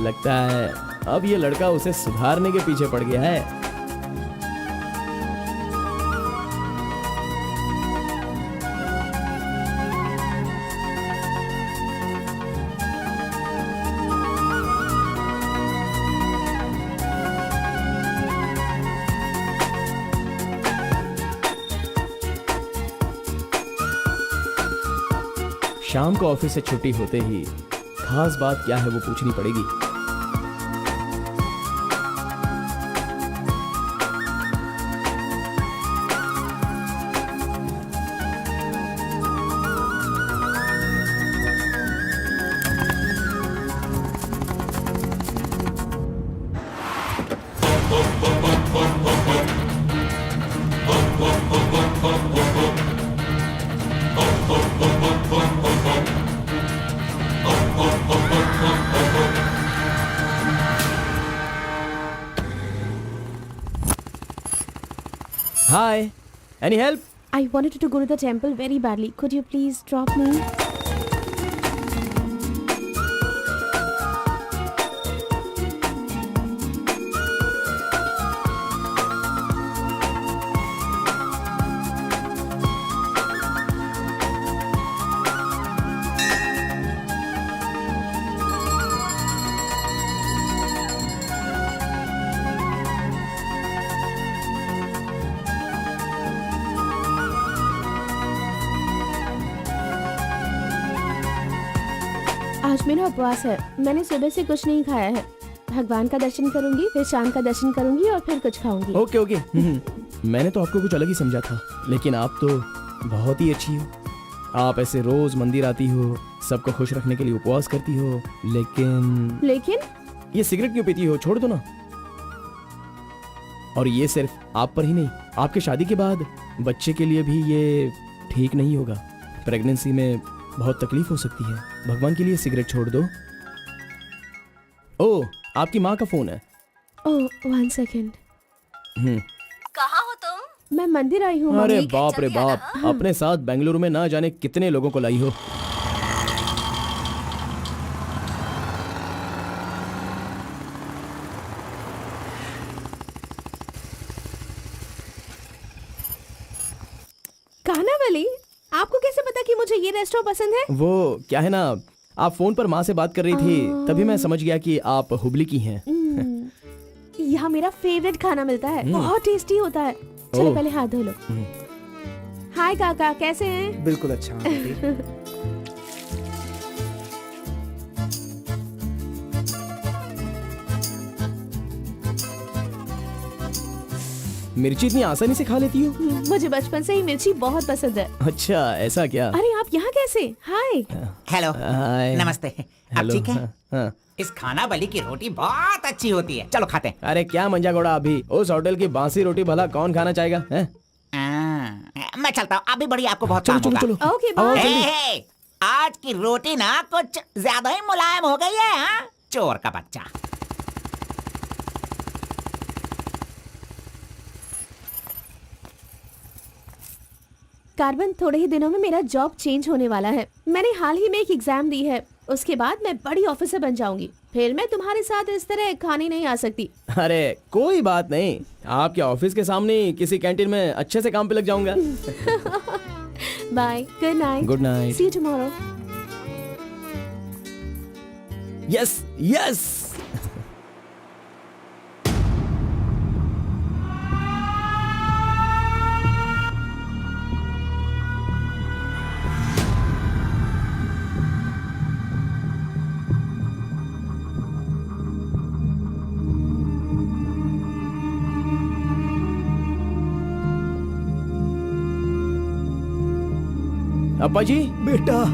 लगता है अब ये लड़का उसे सुधारने के पीछे पड़ गया है. शाम को ऑफिस से छुट्टी होते ही खास बात क्या है वो पूछनी पड़ेगी. Hi, any help? I wanted to go to the temple very badly. Could you please drop me? आज मेरा उपवास है. मैंने सुबह से कुछ नहीं खाया है. भगवान का दर्शन करूंगी, फिर शाम का दर्शन करूंगी और फिर कुछ खाऊंगी. Okay okay. मैंने तो आपको कुछ अलग ही समझा था, लेकिन आप तो बहुत ही अच्छी हो. आप ऐसे रोज मंदिर आती हो, सबको खुश रखने के लिए उपवास करती हो, लेकिन ये सिगरेट क्यों पीती हो? छोड़ दो ना. और ये सिर्फ आप पर ही नहीं, आपके शादी के बाद बच्चे के लिए भी ये ठीक नहीं होगा. प्रेगनेंसी में बहुत तकलीफ हो सकती है. भगवान के लिए सिगरेट छोड़ दो. ओह, आपकी माँ का फोन है. ओह, 1 सेकेंड. कहाँ हो तुम? मैं मंदिर आई हूँ. अरे बाप रे बाप, अपने साथ बेंगलुरु में ना जाने कितने लोगों को लाई हो. कानावली, आपको कैसे पता कि मुझे ये रेस्टोरेंट पसंद है? वो क्या है ना, आप फोन पर माँ से बात कर रही थी, तभी मैं समझ गया कि आप हुबली की हैं। यहाँ मेरा फेवरेट खाना मिलता है, बहुत टेस्टी होता है। चलो पहले हाथ धो लो। हाय काका, कैसे हैं? बिल्कुल अच्छा आंटी। मिर्ची इतनी आसानी से खा लेती हो? मुझे बचपन से ही मिर्ची बहुत पसंद है। अच्छा, ऐसा क्या? अरे आप यहाँ कैसे? हाय। हेलो, हाय। नमस्ते। आप हेलो, ठीक है? हाँ। इस खाना बली की रोटी बहुत अच्छी होती है, चलो खाते हैं। अरे क्या मंजा घोड़ा, अभी उस होटल की बासी रोटी भला कौन खाना चाहेगा? हैं? मैं चलता हूँ, अभी बड़ी आपको बहुत चलो काम चलो होगा। चलो। ओके आओ, बाय। जल्दी। हे, आज की रोटी ना कुछ ज्यादा ही मुलायम हो गई है। हाँ? चोर का बच्चा। कार्बन, थोड़े ही दिनों में मेरा जॉब चेंज होने वाला है। मैंने हाल ही में एक एग्जाम दी है, उसके बाद मैं बड़ी ऑफिसर बन जाऊंगी। फिर मैं तुम्हारे साथ इस तरह खाने नहीं आ सकती। अरे कोई बात नहीं, आपके ऑफिस के सामने किसी कैंटीन में अच्छे से काम पे लग जाऊंगा। Bye, good night. Good night. See you tomorrow. Yes yes. अप्पा जी, बेटा,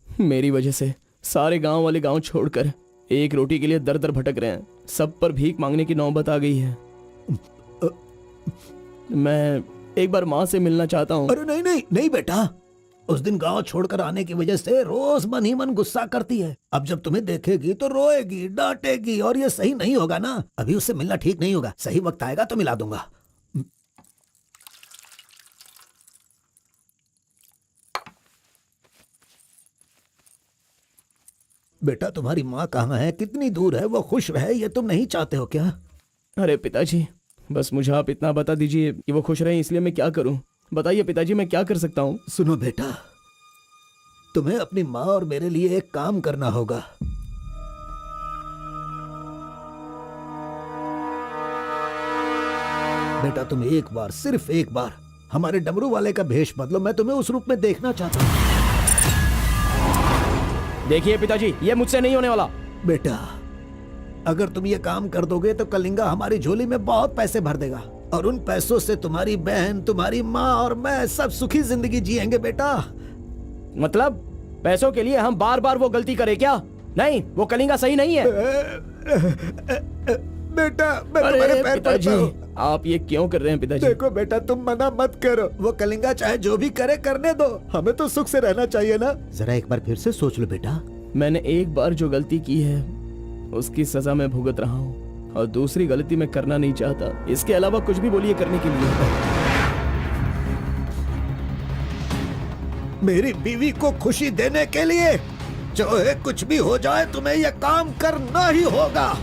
मेरी वजह से सारे गांव वाले गांव छोड़कर एक रोटी के लिए दर दर भटक रहे हैं। सब पर भीख मांगने की नौबत आ गई है। मैं एक बार माँ से मिलना चाहता हूँ। अरे नहीं नहीं नहीं बेटा, उस दिन गांव छोड़कर आने की वजह से रोज मन ही मन गुस्सा करती है। अब जब तुम्हें देखेगी तो रोएगी, डांटेगी, और ये सही नहीं होगा ना। अभी उससे मिलना ठीक नहीं होगा। सही वक्त आएगा तो मिला दूंगा। बेटा, तुम्हारी माँ कहाँ है? कितनी दूर है? वो खुश रहे, ये तुम नहीं चाहते हो क्या? अरे पिताजी, बस मुझे आप इतना बता दीजिए कि वो खुश रहे, इसलिए मैं क्या करूं? बताइए पिताजी, मैं क्या कर सकता हूं? सुनो बेटा, तुम्हें अपनी माँ और मेरे लिए एक काम करना होगा। बेटा, तुम एक बार, सिर्फ एक बार हमारे डमरू वाले का भेष बदलो। मैं तुम्हें उस रूप में देखना चाहता हूँ। देखिए पिताजी, ये मुझसे नहीं होने वाला। बेटा, अगर तुम ये काम कर दोगे तो कलिंगा हमारी झोली में बहुत पैसे भर देगा, और उन पैसों से तुम्हारी बहन, तुम्हारी माँ और मैं सब सुखी जिंदगी जिएंगे। बेटा, मतलब पैसों के लिए हम बार बार वो गलती करें क्या? नहीं, वो कलिंगा सही नहीं है। बेटा, मैं तुम्हारे पैर पिताजी, पड़ता हूँ। आप ये क्यों कर रहे हैं पिताजी? देखो बेटा, तुम मना मत करो। वो कलिंगा चाहे जो भी करे, करने दो। हमें तो सुख से रहना चाहिए ना। जरा एक बार फिर से सोच लो बेटा। मैंने एक बार जो गलती की है उसकी सजा मैं भुगत रहा हूँ, और दूसरी गलती मैं करना नहीं चाहता। इसके अलावा कुछ भी बोलिए करने के लिए। मेरी बीवी को खुशी देने के लिए चाहे कुछ भी हो जाए, तुम्हें यह काम करना ही होगा।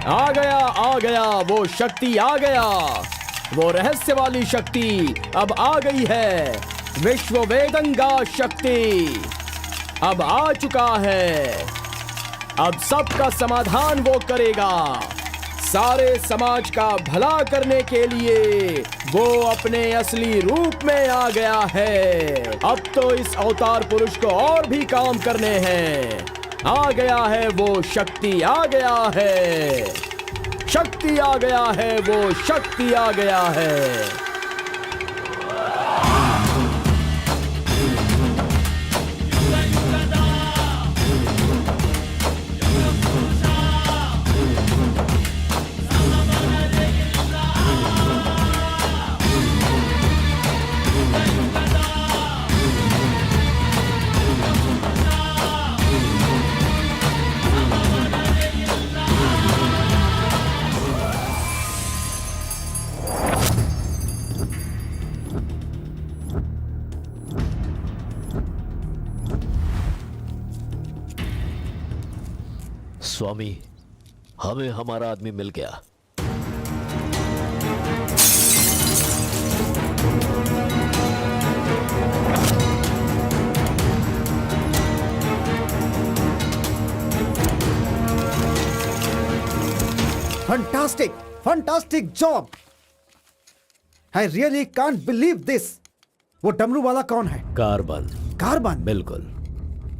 आ गया वो शक्ति आ गया, वो रहस्य वाली शक्ति अब आ गई है। विश्व वेदंगा शक्ति अब आ चुका है। अब सबका समाधान वो करेगा। सारे समाज का भला करने के लिए वो अपने असली रूप में आ गया है। अब तो इस अवतार पुरुष को और भी काम करने हैं। आ गया है वो शक्ति, आ गया है शक्ति, आ गया है वो शक्ति, आ गया है। स्वामी, हमें हमारा आदमी मिल गया। Fantastic job. I really can't believe this. वो डमरू वाला कौन है? कार्बन। कार्बन? बिल्कुल,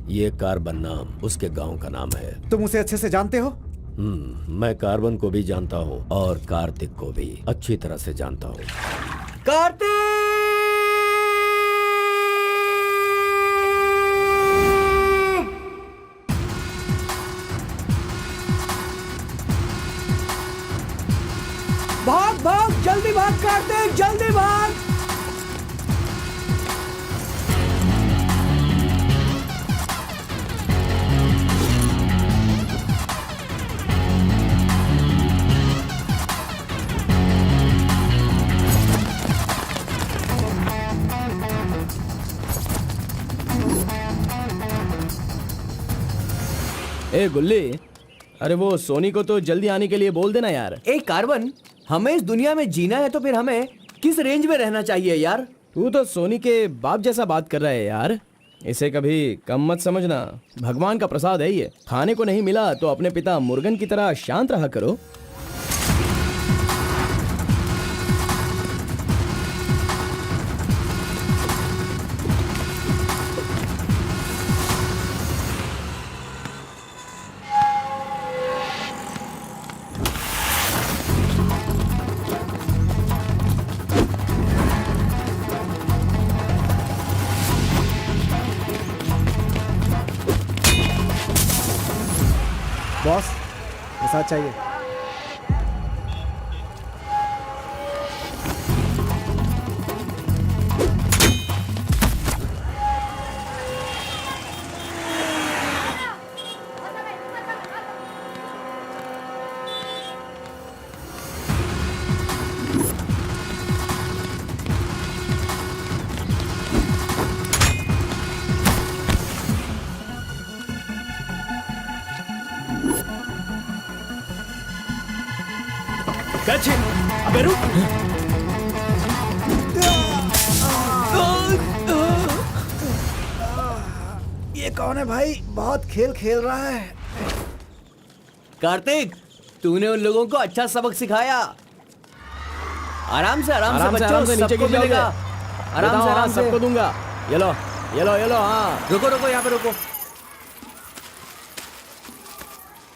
ये कार्बन नाम उसके गांव का नाम है। तुम उसे अच्छे से जानते हो? मैं कार्बन को भी जानता हूँ और कार्तिक को भी अच्छी तरह से जानता हूँ। कार्तिक! भाग भाग, जल्दी भाग कार्तिक, जल्दी भाग। ए गुल्ली, अरे वो सोनी को तो जल्दी आने के लिए बोल देना यार। ए कार्बन, हमें इस दुनिया में जीना है तो फिर हमें किस रेंज में रहना चाहिए यार? तू तो सोनी के बाप जैसा बात कर रहा है यार। इसे कभी कम मत समझना, भगवान का प्रसाद है ये। खाने को नहीं मिला तो अपने पिता मुर्गन की तरह शांत रहा करो। बॉस, ऐसा चाहिए। अबे रुक। ये कौन है भाई? बहुत खेल खेल रहा है। कार्तिक, तूने उन लोगों को अच्छा सबक सिखाया। आराम से बच्चों, नीचे सबको गिर मिलेगा। जाओगे। आराम से सबको दूंगा। ये लो ये लो ये लो। हाँ रुको यहाँ पे रुको।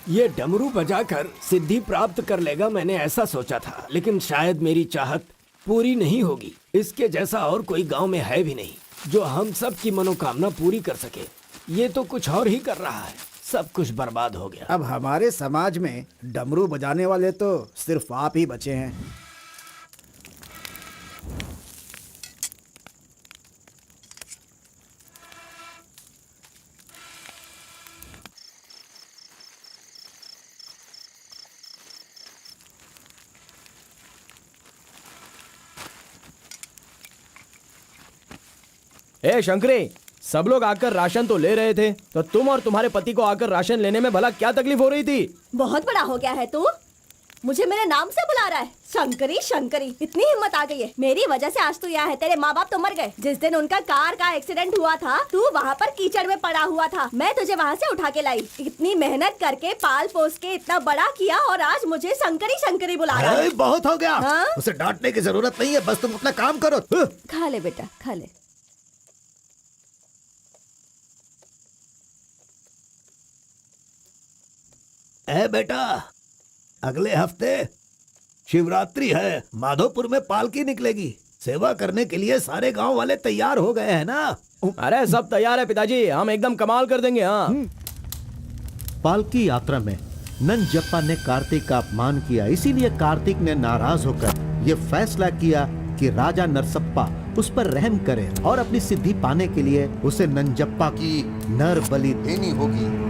ये डमरू बजाकर सिद्धि प्राप्त कर लेगा, मैंने ऐसा सोचा था, लेकिन शायद मेरी चाहत पूरी नहीं होगी। इसके जैसा और कोई गांव में है भी नहीं जो हम सब की मनोकामना पूरी कर सके। ये तो कुछ और ही कर रहा है, सब कुछ बर्बाद हो गया। अब हमारे समाज में डमरू बजाने वाले तो सिर्फ आप ही बचे हैं। ए शंकरी, सब लोग आकर राशन तो ले रहे थे, तो तुम और तुम्हारे पति को आकर राशन लेने में भला क्या तकलीफ हो रही थी? बहुत बड़ा हो गया है तू, मुझे मेरे नाम से बुला रहा है। शंकरी शंकरी, इतनी हिम्मत आ गई है। मेरी वजह से आज तू यहाँ है। तेरे माँ बाप तो मर गए। जिस दिन उनका कार का एक्सीडेंट हुआ था, तू वहाँ पर कीचड़ में पड़ा हुआ था। मैं तुझे वहाँ से उठा के लाई। इतनी मेहनत करके पाल पोस के इतना बड़ा किया और आज मुझे शंकरी शंकरी बुला रहा है। बहुत हो गया। हाँ? उसे डांटने की जरूरत नहीं है, बस तुम अपना काम करो। खा ले बेटा, खा ले। बेटा, अगले हफ्ते शिवरात्रि है, माधोपुर में पालकी निकलेगी। सेवा करने के लिए सारे गांव वाले तैयार हो गए हैं ना? अरे सब तैयार है पिताजी, हम एकदम कमाल कर देंगे। हाँ पालकी यात्रा में नंजप्पा ने कार्तिक का अपमान किया, इसीलिए कार्तिक ने नाराज होकर ये फैसला किया कि राजा नरसप्पा उस पर रहम करे और अपनी सिद्धि पाने के लिए उसे नंजप्पा की नर बलि देनी होगी।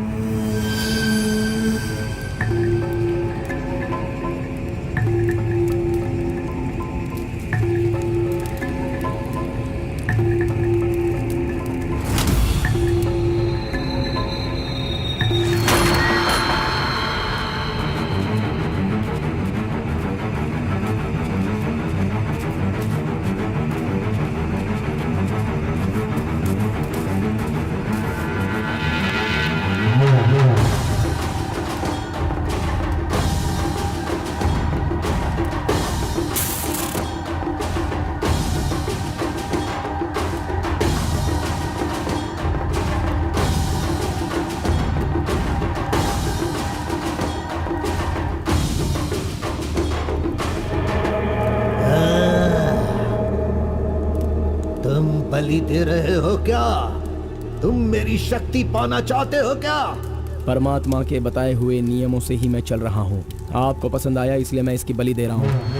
बलि दे रहे हो क्या? तुम मेरी शक्ति पाना चाहते हो क्या? परमात्मा के बताए हुए नियमों से ही मैं चल रहा हूँ। आपको पसंद आया इसलिए मैं इसकी बलि दे रहा हूँ।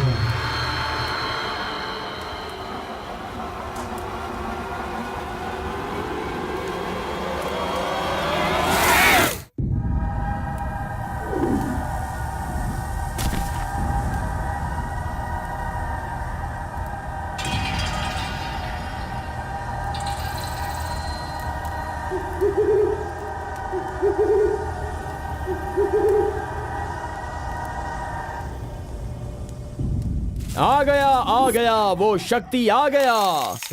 आ गया वो शक्ति आ गया,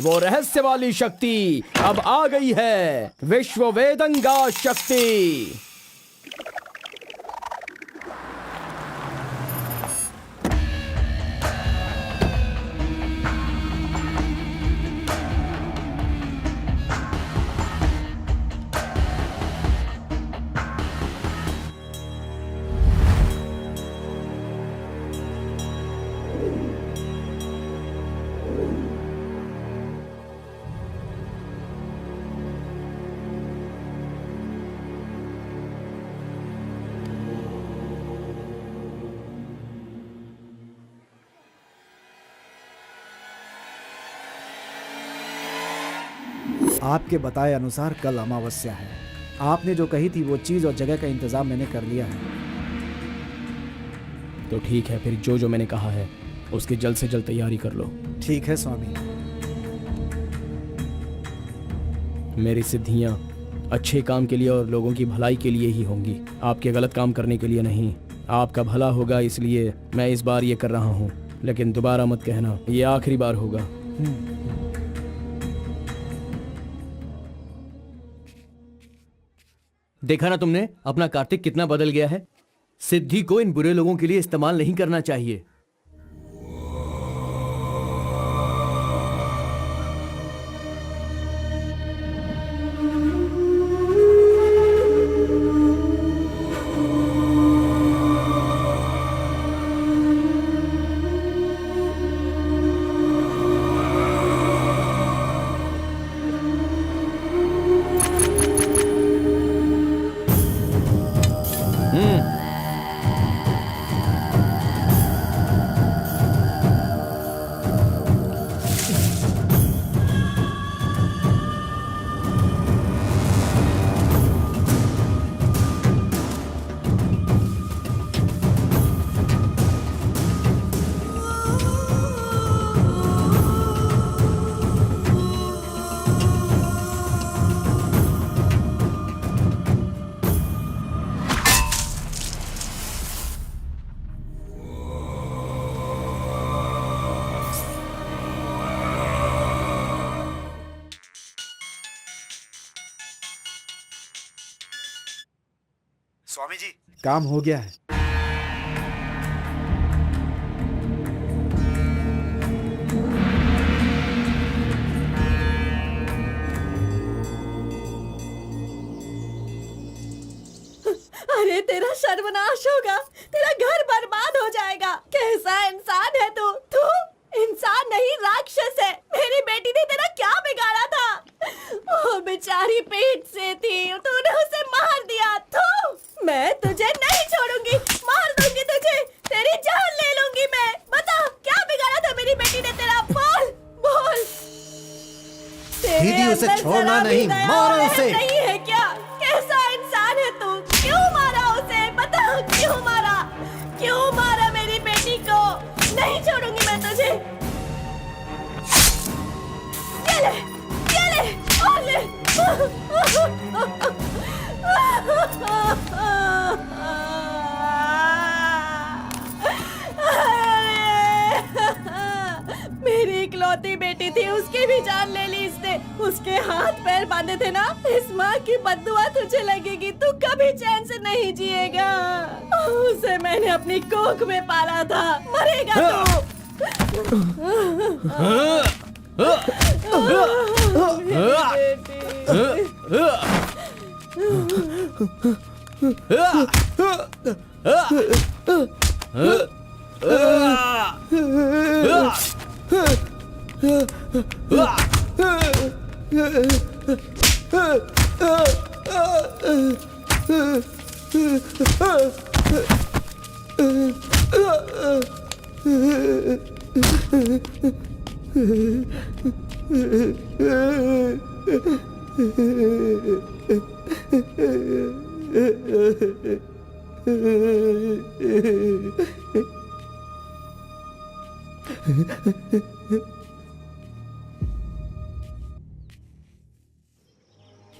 वो रहस्य वाली शक्ति अब आ गई है, विश्व वेदंगा शक्ति। आपके बताए अनुसार कल अमावस्या है। आपने जो कही थी वो चीज और जगह का इंतजाम मैंने कर लिया है। तो ठीक है, फिर जो मैंने कहा है उसकी जल्द से जल्द तैयारी कर लो। ठीक है स्वामी। मेरी सिद्धियां अच्छे काम के लिए और लोगों की भलाई के लिए ही होंगी, आपके गलत काम करने के लिए नहीं। आपका भला होगा इसलिए मैं इस बार ये कर रहा हूँ, लेकिन दोबारा मत कहना, ये आखिरी बार होगा। देखा ना तुमने अपना कार्तिक कितना बदल गया है। सिद्धि को इन बुरे लोगों के लिए इस्तेमाल नहीं करना चाहिए। स्वामी जी, काम हो गया है। अरे तेरा सर्वनाश होगा, तेरा घर बर्बाद हो जाएगा। कैसा इंसान है तू? तू इंसान नहीं, राक्षस है। मेरी बेटी ने तेरा क्या बिगाड़ा था? वो बेचारी पेट से थी, तूने उसे मार दिया। तू, मैं तुझे नहीं छोड़ूंगी, मार दूंगी तुझे, तेरी जान ले लूंगी मैं। बता क्या बिगाड़ा था मेरी बेटी ने तेरा? बोल बोल। दीदी उसे छोड़ना नहीं, मारो उसे। नहीं है क्या? कैसा इंसान है तू? क्यों मारा उसे? बता क्यों मारा? क्यों मारा मेरी बेटी को? नहीं छोड़ूंगी मैं तुझे। ये ले और ले। मेरी इकलौती बेटी थी, उसकी भी जान ले ली इसने। उसके हाथ पैर बांधे थे ना, इस माँ की बद्दुआ तुझे लगेगी, तू कभी चैन से नहीं जिएगा। उसे मैंने अपनी कोख में पाला था, मरेगा तू।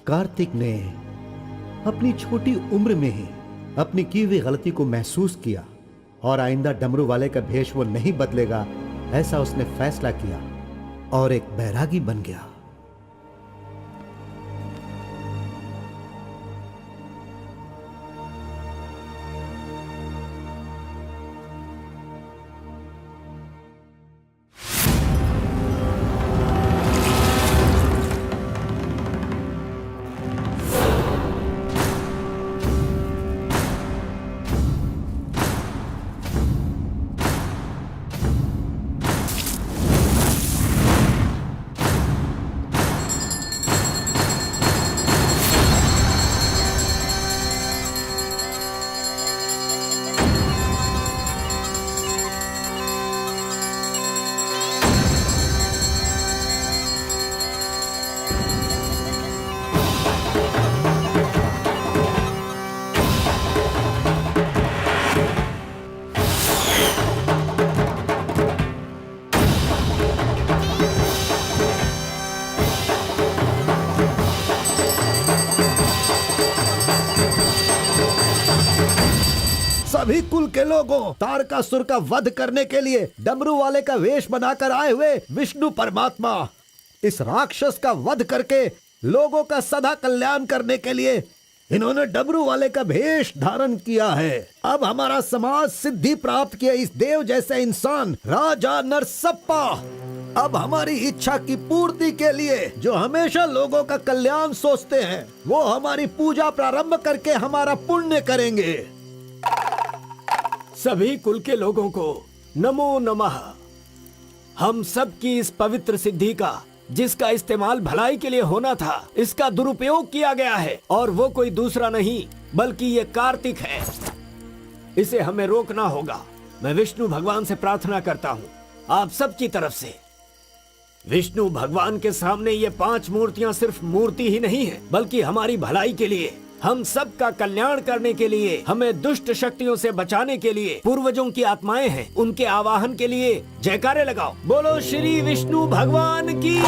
कार्तिक ने अपनी छोटी उम्र में ही अपनी की हुई गलती को महसूस किया और आइंदा डमरू वाले का भेष वो नहीं बदलेगा, ऐसा उसने फैसला किया और एक बैरागी बन गया। सभी कुल के लोगों तारकासुर का वध करने के लिए डमरू वाले का वेश बनाकर आए हुए विष्णु परमात्मा इस राक्षस का वध करके लोगों का सदा कल्याण करने के लिए इन्होंने डमरू वाले का भेष धारण किया है। अब हमारा समाज सिद्धि प्राप्त किया इस देव जैसे इंसान राजा नरसप्पा अब हमारी इच्छा की पूर्ति के लिए जो हमेशा लोगों का कल्याण सोचते हैं वो हमारी पूजा प्रारंभ करके हमारा पुण्य करेंगे। सभी कुल के लोगों को नमो नमः। हम सब की इस पवित्र सिद्धि का जिसका इस्तेमाल भलाई के लिए होना था इसका दुरुपयोग किया गया है और वो कोई दूसरा नहीं बल्कि ये कार्तिक है। इसे हमें रोकना होगा। मैं विष्णु भगवान से प्रार्थना करता हूँ आप सब की तरफ से। विष्णु भगवान के सामने ये 5 मूर्तियां सिर्फ मूर्ति ही नहीं है बल्कि हमारी भलाई के लिए हम सब का कल्याण करने के लिए हमें दुष्ट शक्तियों से बचाने के लिए पूर्वजों की आत्माएं हैं उनके आवाहन के लिए जयकारे लगाओ। बोलो श्री विष्णु भगवान की।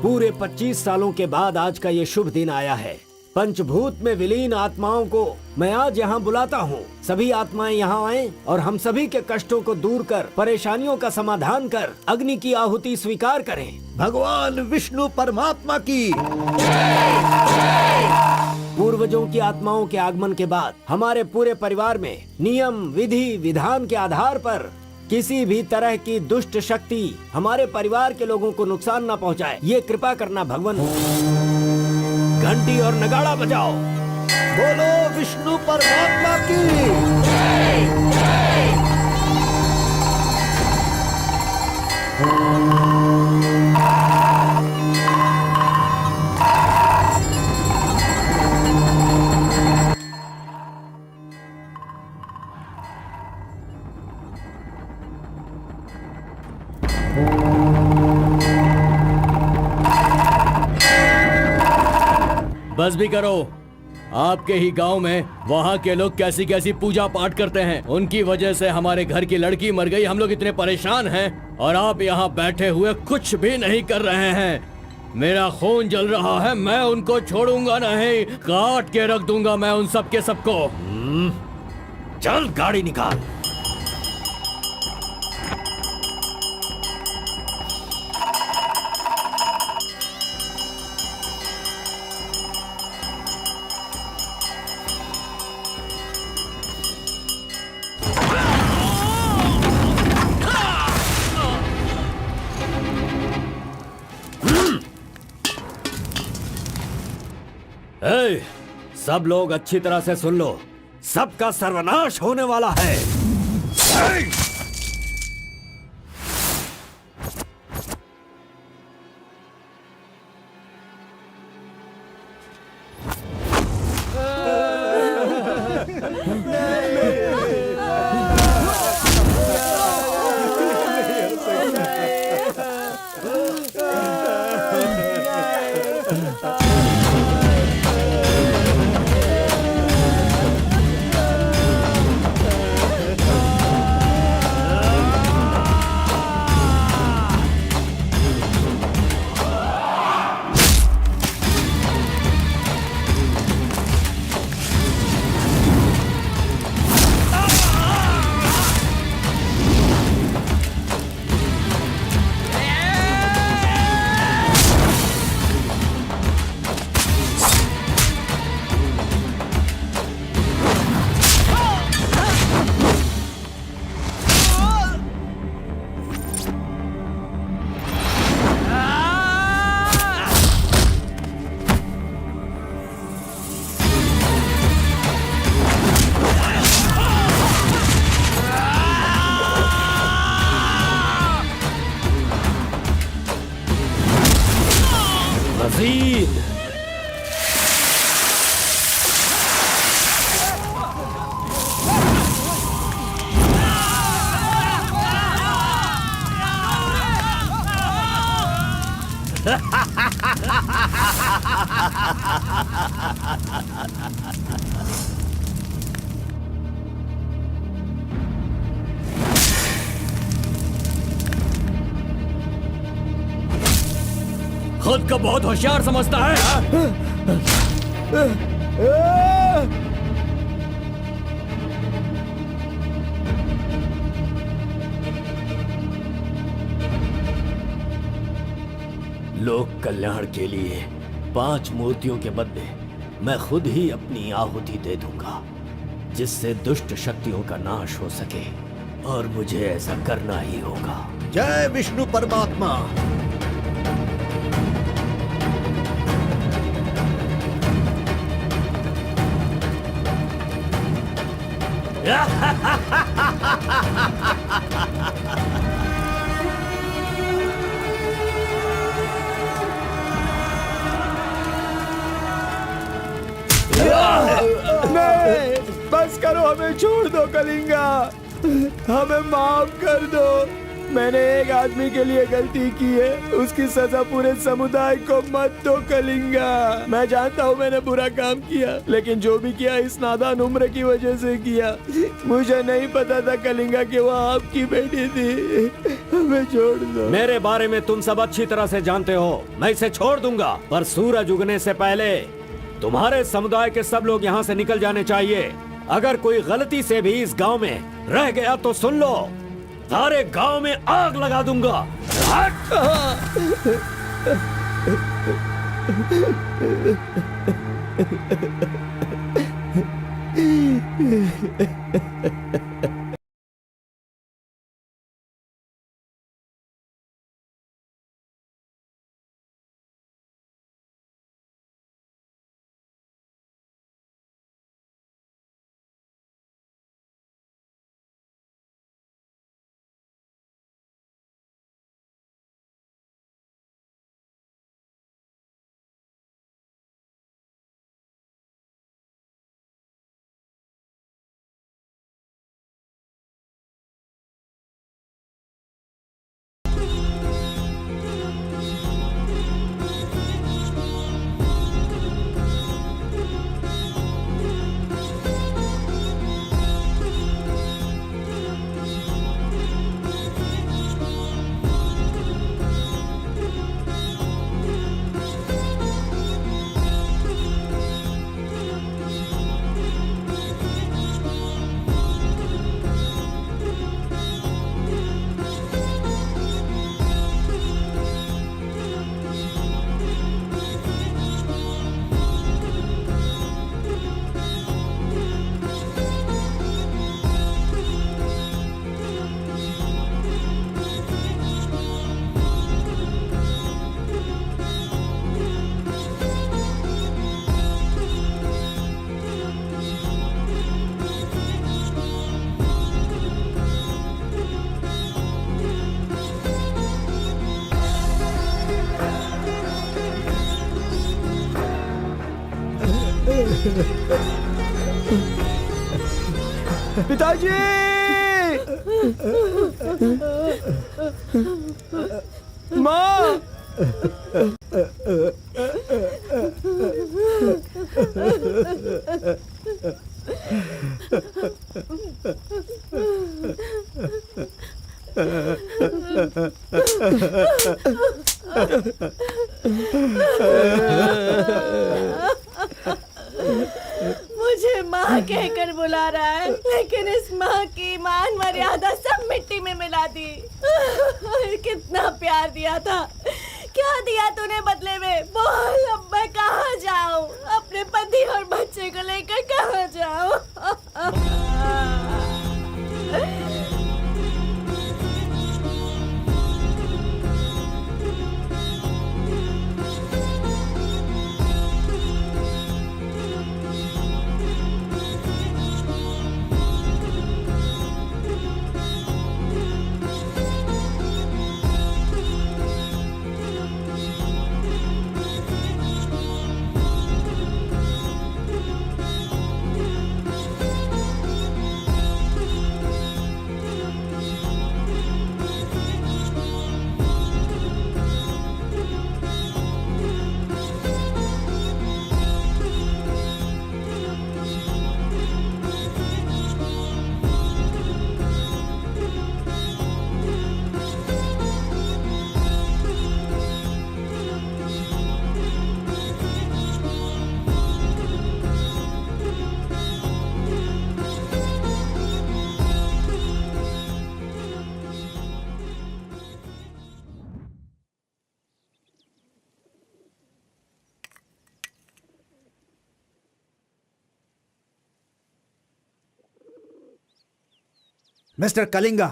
पूरे 25 सालों के बाद आज का ये शुभ दिन आया है। पंचभूत में विलीन आत्माओं को मैं आज यहाँ बुलाता हूँ। सभी आत्माएं यहाँ आएं और हम सभी के कष्टों को दूर कर परेशानियों का समाधान कर अग्नि की आहुति स्वीकार करें। भगवान विष्णु परमात्मा की। पूर्वजों की आत्माओं के आगमन के बाद हमारे पूरे परिवार में नियम विधि विधान के आधार पर किसी भी तरह की दुष्ट शक्ति हमारे परिवार के लोगों को नुकसान न पहुंचाए ये कृपा करना भगवान। घंटी और नगाड़ा बजाओ। बोलो विष्णु परमात्मा की। बस भी करो। आपके ही गांव में वहाँ के लोग कैसी कैसी पूजा पाठ करते हैं। उनकी वजह से हमारे घर की लड़की मर गई। हम लोग इतने परेशान हैं और आप यहाँ बैठे हुए कुछ भी नहीं कर रहे हैं। मेरा खून जल रहा है। मैं उनको छोड़ूंगा नहीं। काट के रख दूंगा मैं उन सब के सबको। चल गाड़ी निकाल। सब लोग अच्छी तरह से सुन लो। सबका सर्वनाश होने वाला है। खुद को बहुत होशियार समझता है, हाँ? लोक कल्याण के लिए 5 मूर्तियों के बदले मैं खुद ही अपनी आहुति दे दूंगा, जिससे दुष्ट शक्तियों का नाश हो सके, और मुझे ऐसा करना ही होगा। जय विष्णु परमात्मा। नहीं, बस करो, हमें छोड़ दो कलिंगा, हमें माफ कर दो। मैंने एक आदमी के लिए गलती की है, उसकी सजा पूरे समुदाय को मत दो कलिंगा। मैं जानता हूँ मैंने बुरा काम किया, लेकिन जो भी किया इस नादान उम्र की वजह से किया। मुझे नहीं पता था कलिंगा कि वो आपकी बेटी थी। हमें छोड़ दो। मेरे बारे में तुम सब अच्छी तरह से जानते हो, मैं इसे छोड़ दूंगा, पर सूरज उगने से पहले तुम्हारे समुदाय के सब लोग यहाँ से निकल जाने चाहिए। अगर कोई गलती से भी इस गांव में रह गया तो सुन लो, सारे गांव में आग लगा दूंगा। पिताजी! माँ! मुझे माँ कहकर बुला रहा है, लेकिन इस माँ की मान मर्यादा सब मिट्टी में मिला दी। कितना प्यार दिया था, क्या दिया तूने बदले में? बोल, अब मैं कहाँ जाऊँ? अपने पति और बच्चे को लेकर कहाँ जाऊँ? मिस्टर कलिंगा,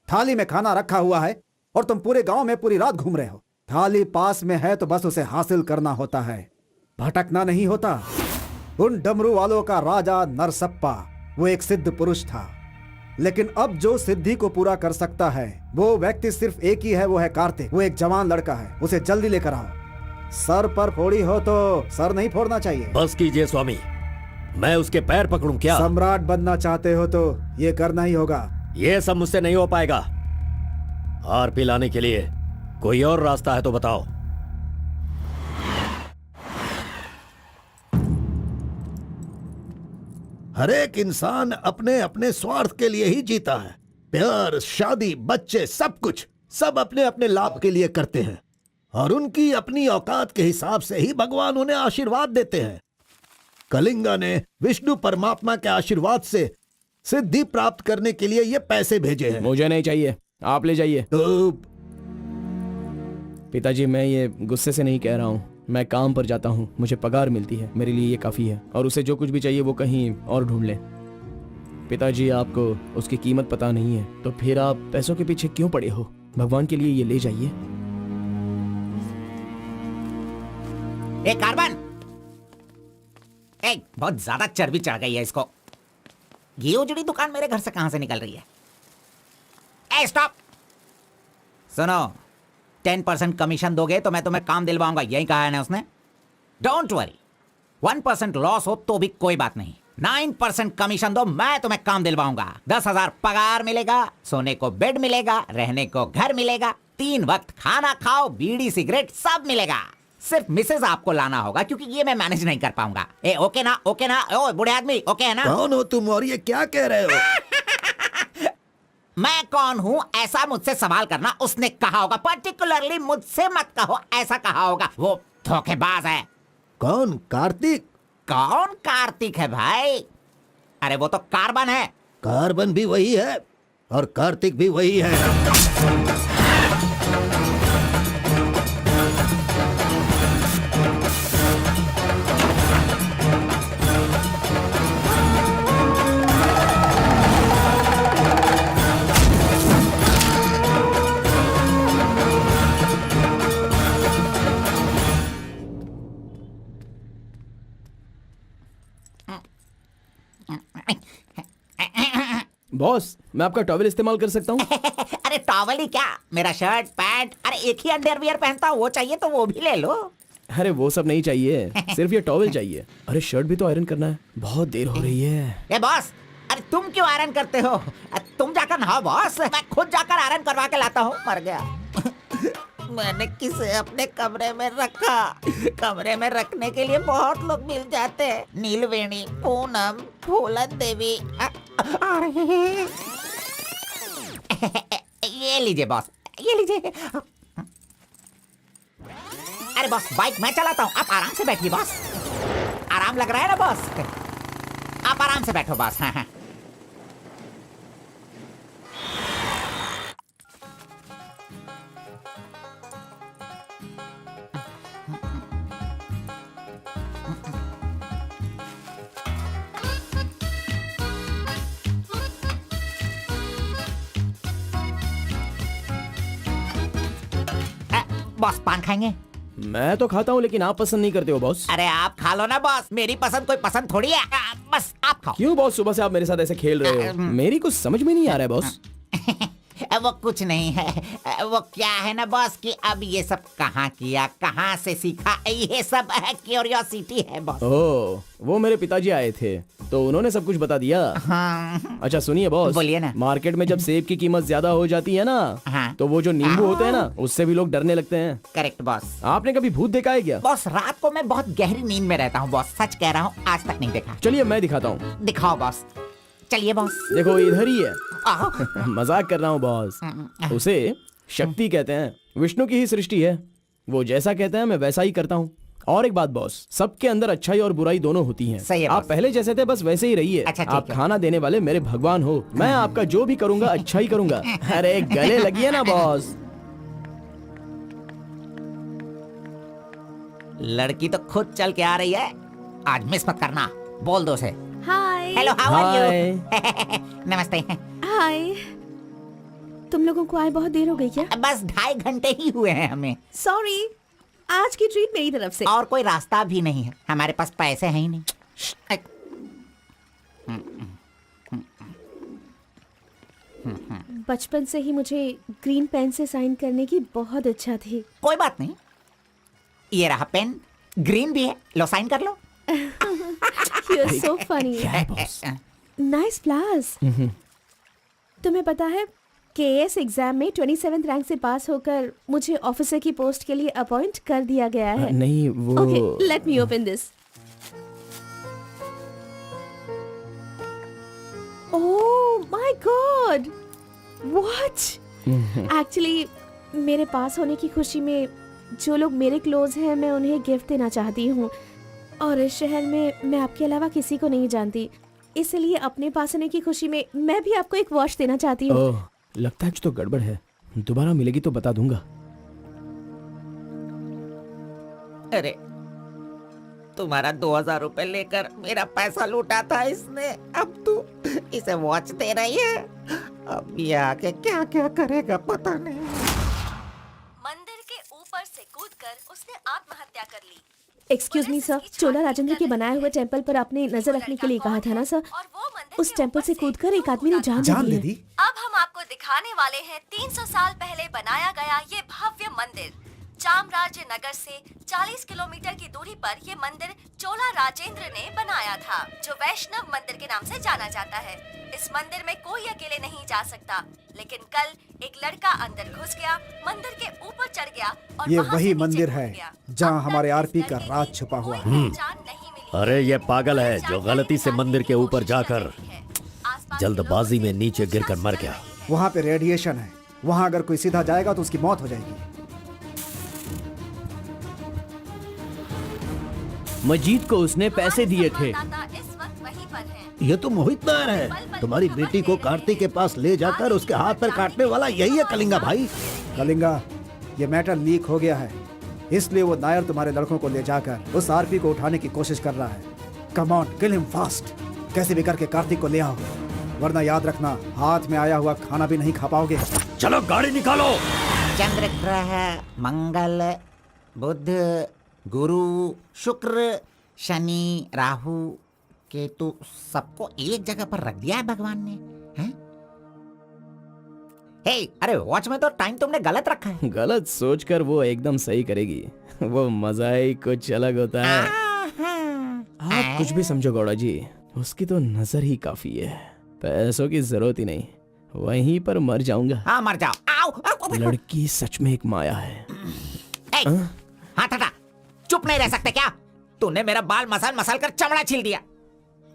थाली में खाना रखा हुआ है और तुम पूरे गांव में पूरी रात घूम रहे हो। थाली पास में है तो बस उसे हासिल करना होता है, भटकना नहीं होता। उन डमरू वालों का राजा नरसप्पा वो एक सिद्ध पुरुष था, लेकिन अब जो सिद्धि को पूरा कर सकता है वो व्यक्ति सिर्फ एक ही है, वो है कार्तिक। वो एक जवान लड़का है, उसे जल्दी लेकर आओ। सर पर फोड़ी हो तो सर नहीं फोड़ना चाहिए। बस कीजिए स्वामी, मैं उसके पैर पकड़ूं क्या? सम्राट बनना चाहते हो तो ये करना ही होगा। ये सब मुझसे नहीं हो पाएगा। हार पिलाने के लिए कोई और रास्ता है तो बताओ। हर एक इंसान अपने अपने स्वार्थ के लिए ही जीता है। प्यार, शादी, बच्चे, सब कुछ सब अपने अपने लाभ के लिए करते हैं और उनकी अपनी औकात के हिसाब से ही भगवान उन्हें आशीर्वाद देते हैं। कलिंगा ने विष्णु परमात्मा के आशीर्वाद से सिद्धि प्राप्त करने के लिए ये पैसे भेजे हैं। मुझे नहीं चाहिए, आप ले जाइए। तो पिताजी, मैं ये गुस्से से नहीं कह रहा हूँ, मैं काम पर जाता हूँ, मुझे पगार मिलती है, मेरे लिए ये काफ़ी है। और उसे जो कुछ भी चाहिए वो कहीं और ढूंढ ले। पिताजी, आपको उसकी कीमत पता नहीं है तो फिर आप पैसों के पीछे क्यों पड़े हो? भगवान के लिए ये ले जाइए। कार्बन, बहुत ज्यादा चर्बी चढ़ गई है इसको। ये उजड़ी दुकान मेरे घर से कहां से निकल रही है? स्टॉप! सुनो, 10% कमीशन दोगे तो मैं तुम्हें काम दिलवाऊंगा, यही कहा है ना उसने। डोंट वरी, 1% लॉस हो तो भी कोई बात नहीं। 9% कमीशन दो, मैं तुम्हें काम दिलवाऊंगा। 10,000 पगार मिलेगा, सोने को बेड मिलेगा, रहने को घर मिलेगा, 3 वक्त खाना खाओ, बीड़ी सिगरेट सब मिलेगा। सिर्फ मिसेज आपको लाना होगा क्योंकि ये मैं मैनेज नहीं कर पाऊंगा। ओके ना? ओके ना? ओ बूढ़े आदमी, ओके है ना? कौन हो तुम और ये क्या कह रहे हो? मैं कौन हूँ ऐसा मुझसे सवाल करना उसने कहा होगा। पर्टिकुलरली मुझसे मत कहो, ऐसा कहा होगा। वो धोखेबाज है। कौन? कार्तिक? कौन कार्तिक है भाई? अरे वो तो कार्बन है। कार्बन भी वही है और कार्तिक भी वही है। बॉस, मैं आपका टॉवेल इस्तेमाल कर सकता हूँ? अरे टॉवल ही क्या, मेरा शर्ट पैंट, अरे एक ही अंडरवियर पहनता हूँ, वो चाहिए तो वो भी ले लो। अरे वो सब नहीं चाहिए, सिर्फ ये टॉवेल चाहिए। अरे शर्ट भी तो आयरन करना है, बहुत देर हो रही है। ए बॉस, अरे तुम क्यों आयरन करते हो? तुम जाकर नहाओ बॉस, मैं खुद जाकर आयरन करवा के लाता हूँ। मर गया। मैंने किसे अपने कमरे में रखा? कमरे में रखने के लिए बहुत लोग मिल जाते हैं। नीलवेणी, पूनम, फूलन देवी। ये लीजिए बॉस, ये लीजिए। अरे बॉस, बाइक मैं चलाता हूँ, आप आराम से बैठिए बॉस। आराम लग रहा है ना बॉस? आप आराम से बैठो बॉस। हाँ हाँ। बॉस पान खाएंगे? मैं तो खाता हूँ लेकिन आप पसंद नहीं करते हो बॉस। अरे आप खा लो ना बॉस, मेरी पसंद कोई पसंद थोड़ी है। बस आप खाओ। क्यों बॉस, सुबह से आप मेरे साथ ऐसे खेल रहे हो? मेरी कुछ समझ में नहीं आ रहा है बॉस। वो कुछ नहीं है, वो क्या है ना बॉस कि अब ये सब कहाँ किया, कहाँ से सीखा, ये सब क्यूरियोसिटी है बॉस। ओह, वो मेरे पिताजी आए थे तो उन्होंने सब कुछ बता दिया। हाँ। अच्छा सुनिए बॉस, बोलिए ना। मार्केट में जब सेब की कीमत ज्यादा हो जाती है ना, हाँ। तो वो जो नींबू होते हैं ना, उससे भी लोग डरने लगते हैं। Correct boss. आपने कभी भूत देखा है क्या? बॉस रात को मैं बहुत गहरी नींद में रहता हूँ बॉस, सच कह रहा हूँ, आज तक नहीं देखा। चलिए मैं दिखाता हूँ। दिखाओ बॉस, चलिए बॉस। देखो इधर ही है। मजाक कर रहा हूँ बॉस। उसे शक्ति कहते हैं, विष्णु की ही सृष्टि है। वो जैसा कहते हैं मैं वैसा ही करता हूँ। और एक बात बॉस, सबके अंदर अच्छाई और बुराई दोनों होती हैं। सही है आप बॉस। पहले जैसे थे बस वैसे ही रहिए। अच्छा, ठीक आप है। खाना देने वाले मेरे भगवान हो, मैं आपका जो भी करूंगा अच्छा ही करूंगा। अरे गले लगिए ना बॉस। लड़की तो खुद चल के आ रही है, आज मिस मत करना, बोल दो उसे। Hi. Hello, how are hi. You? नमस्ते। हाय। तुम लोगों को आए बहुत देर हो गई क्या? बस 2.5 घंटे ही हुए हैं हमें, सॉरी, आज की ट्रीट मेरी तरफ से। और कोई रास्ता भी नहीं है, हमारे पास पैसे हैं ही नहीं। बचपन से ही मुझे ग्रीन पेन से साइन करने की बहुत इच्छा थी। कोई बात नहीं, ये रहा पेन, ग्रीन भी है, लो साइन कर लो। You are so funny. Nice flowers. तुम्हें पता है केएस एग्जाम में 27th रैंक से पास होकर मुझे ऑफिसर की पोस्ट के लिए अपॉइंट कर दिया गया है। नहीं वो okay, let me open this. Oh my God, what? Actually मेरे पास होने की खुशी में जो लोग मेरे क्लोज हैं मैं उन्हें गिफ्ट देना चाहती हूँ, और इस शहर में मैं आपके अलावा किसी को नहीं जानती, इसलिए अपने पास होने की खुशी में मैं भी आपको एक वॉच देना चाहती हूँ। ओह, लगता है कुछ तो गड़बड़ है। दोबारा मिलेगी तो बता दूंगा। अरे तुम्हारा 2000 रुपए लेकर मेरा पैसा लूटा था इसने, अब तू इसे वॉच दे रही है। अब ये आके क्या क्या करेगा पता नहीं। मंदिर के ऊपर से कूदकर उसने आत्महत्या कर ली। एक्सक्यूज मी सर, चोला राजेंद्र के बनाए हुए टेंपल पर आपने नजर रखने के लिए कहा था ना सर? और वो मंदिर उस टेंपल से कूदकर एक आदमी ने जान जान ले ले ली दी। है। अब हम आपको दिखाने वाले हैं 300 साल पहले बनाया गया ये भव्य मंदिर। चामराज नगर से 40 किलोमीटर की दूरी पर ये मंदिर चोला राजेंद्र ने बनाया था, जो वैष्णव मंदिर के नाम से जाना जाता है। इस मंदिर में कोई अकेले नहीं जा सकता, लेकिन कल एक लड़का अंदर घुस गया, मंदिर के ऊपर चढ़ गया और ये वहां से वही नीचे मंदिर कूद है गया। जहाँ अब तक हमारे इस आरपी का लड़के की राज छुपा हुआ कोई है। पहचान नहीं मिली। अरे ये पागल है जो गलती से मंदिर के ऊपर जाकर जल्दबाजी में नीचे गिरकर मर गया। वहाँ पे रेडिएशन है, वहाँ अगर कोई सीधा जाएगा तो उसकी मौत हो जाएगी। मजीद को उसने पैसे दिए थे। इस वक्त वहीं पर है। ये तो मोहित नायर है, तुम्हारी बेटी को कार्तिक के पास ले जाकर उसके हाथ पर काटने वाला यही है कलिंगा भाई। कलिंगा, ये मैटर लीक हो गया है, इसलिए वो नायर तुम्हारे लड़कों को ले जाकर उस आरपी को उठाने की कोशिश कर रहा है। Come on, kill him fast. कैसे भी करके कार्तिक को ले आओ, वरना याद रखना हाथ में आया हुआ खाना भी नहीं खा पाओगे। चलो गाड़ी निकालो। चंद्र ग्रह, मंगल, बुध, गुरु, शुक्र, शनि, राहु, केतु, सबको एक जगह पर रख दिया है भगवान ने, हैं? हे, अरे वॉच में तो टाइम तुमने गलत रखा है। गलत सोचकर वो एकदम सही करेगी। वो मजा ही कुछ अलग होता है। आप कुछ भी समझो गौड़ा जी, उसकी तो नजर ही काफी है, पैसों की जरूरत ही नहीं, वहीं पर मर जाऊंगा। हाँ मर जाओ। आओ, आओ, लड़की सच में एक माया है। ए, हाथ हटा, चुप नहीं रह सकते क्या? तूने मेरा बाल मसल मसल कर चमड़ा छील दिया।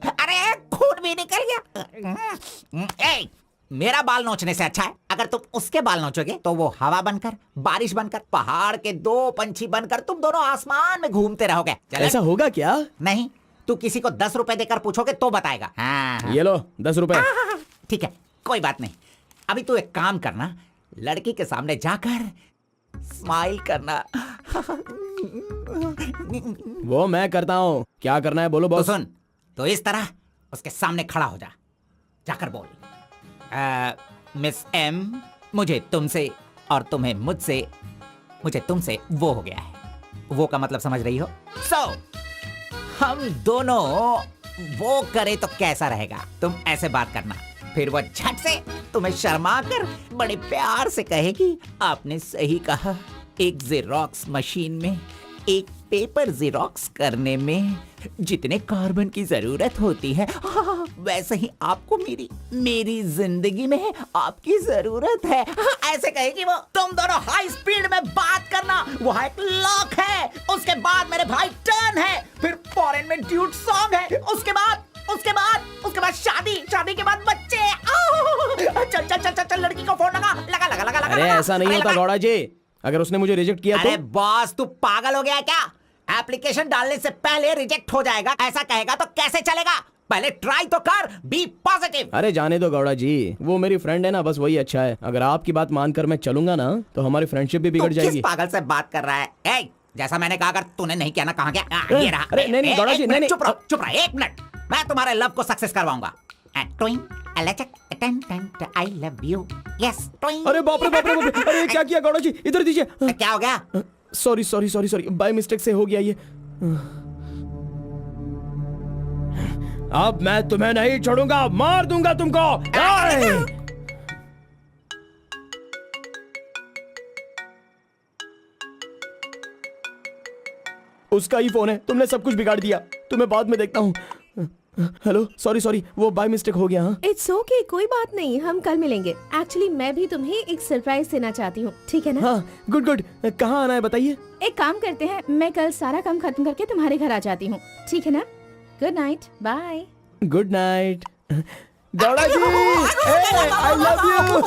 अरे खून भी निकल गया। ए, मेरा बाल नोचने से अच्छा है अगर तुम उसके बाल नोचोगे तो वो हवा बनकर, बारिश बनकर, पहाड़ के 2 पंछी बनकर तुम दोनों आसमान में घूमते रहोगे। चले? ऐसा होगा क्या? नहीं, तू किसी को 10 रुपए देकर पूछोगे तो बताएगा। हाँ, ये लो 10 रुपए। ठीक है, कोई बात नहीं। अभी तू एक काम करना, लड़की के सामने जाकर स्माइल करना। वो मैं करता हूँ, क्या करना है बोलो तो बॉस। सुन, तो इस तरह उसके सामने खड़ा हो जा, जाकर बोल, मिस एम, मुझे तुमसे और तुम्हें मुझसे, मुझे तुमसे वो हो गया है। वो का मतलब समझ रही हो? हम दोनों वो करे तो कैसा रहेगा? तुम ऐसे बात करना, फिर वो झट से तुम्हें शर्मा कर बड़े प्यार से कहेगी, आपने सही कहा, एक जेरोक्स मशीन में एक पेपर जेरोक्स करने में जितने कार्बन की जरूरत होती है, वैसे ही आपको मेरी जिंदगी में आपकी जरूरत है। ऐसे कहेगी वो। तुम दोनों हाई स्पीड में बात करना, वहाँ एक लॉक है, उसके बाद मेरे भाई टर्न है, फिर फॉरेन में ड्यूट सॉन्ग है, उसके बाद शादी के बाद बच्चे। चल लड़की को फोन लगा। अरे ऐसा नहीं होता गौड़ा जी, अगर उसने मुझे रिजेक्ट किया अरे तो? बॉस, तू पागल हो गया है क्या? एप्लीकेशन डालने से पहले रिजेक्ट हो जाएगा, ऐसा कहेगा तो कैसे चलेगा? पहले ट्राई तो कर, बी पॉजिटिव। अरे जाने दो गौड़ा जी, वो मेरी फ्रेंड है ना, बस वही अच्छा है। अगर आपकी बात मानकर मैं चलूंगा ना तो हमारी फ्रेंडशिप भी बिगड़ जाएगी। किस पागल से बात कर रहा है? ए, जैसा मैंने कहा, अगर तूने नहीं किया ना, कहाँ गया? ये रहा। अरे नहीं गौड़ा जी, नहीं। चुप रहा, 1 मिनट। मैं तुम्हारे लव को सक्सेस करवाऊंगा। आई लव यू। यस। अरे बाप रे बाप रे बाप रे, अरे क्या किया गौड़ा जी, इधर दीजिए। क्या हो गया? Sorry sorry sorry sorry, by mistake से हो गया ये। अब मैं तुम्हें नहीं छोड़ूंगा, मार दूंगा तुमको। उसका ही फोन है, तुमने सब कुछ बिगाड़ दिया। तुम्हें बाद में देखता हूँ। हेलो, सॉरी सॉरी, वो बाय मिस्टेक हो गया। हाँ इट्स ओके, कोई बात नहीं, हम कल मिलेंगे। एक्चुअली मैं भी तुम्हें एक सरप्राइज देना चाहती हूँ, ठीक है ना? हाँ गुड गुड, कहाँ आना है बताइए। एक काम करते हैं, मैं कल सारा काम खत्म करके तुम्हारे घर आ जाती हूँ, ठीक है ना? Good night, bye. Good night Gowda ji, I love you.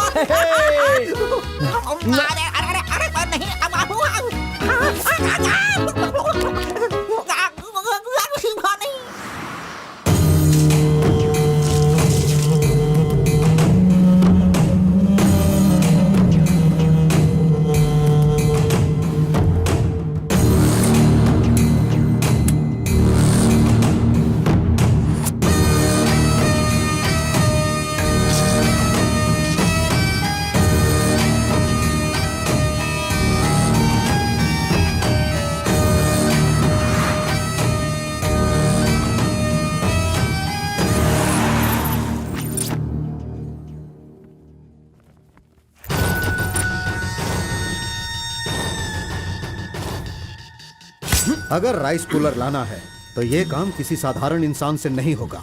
अगर राइस कूलर लाना है तो ये काम किसी साधारण इंसान से नहीं होगा।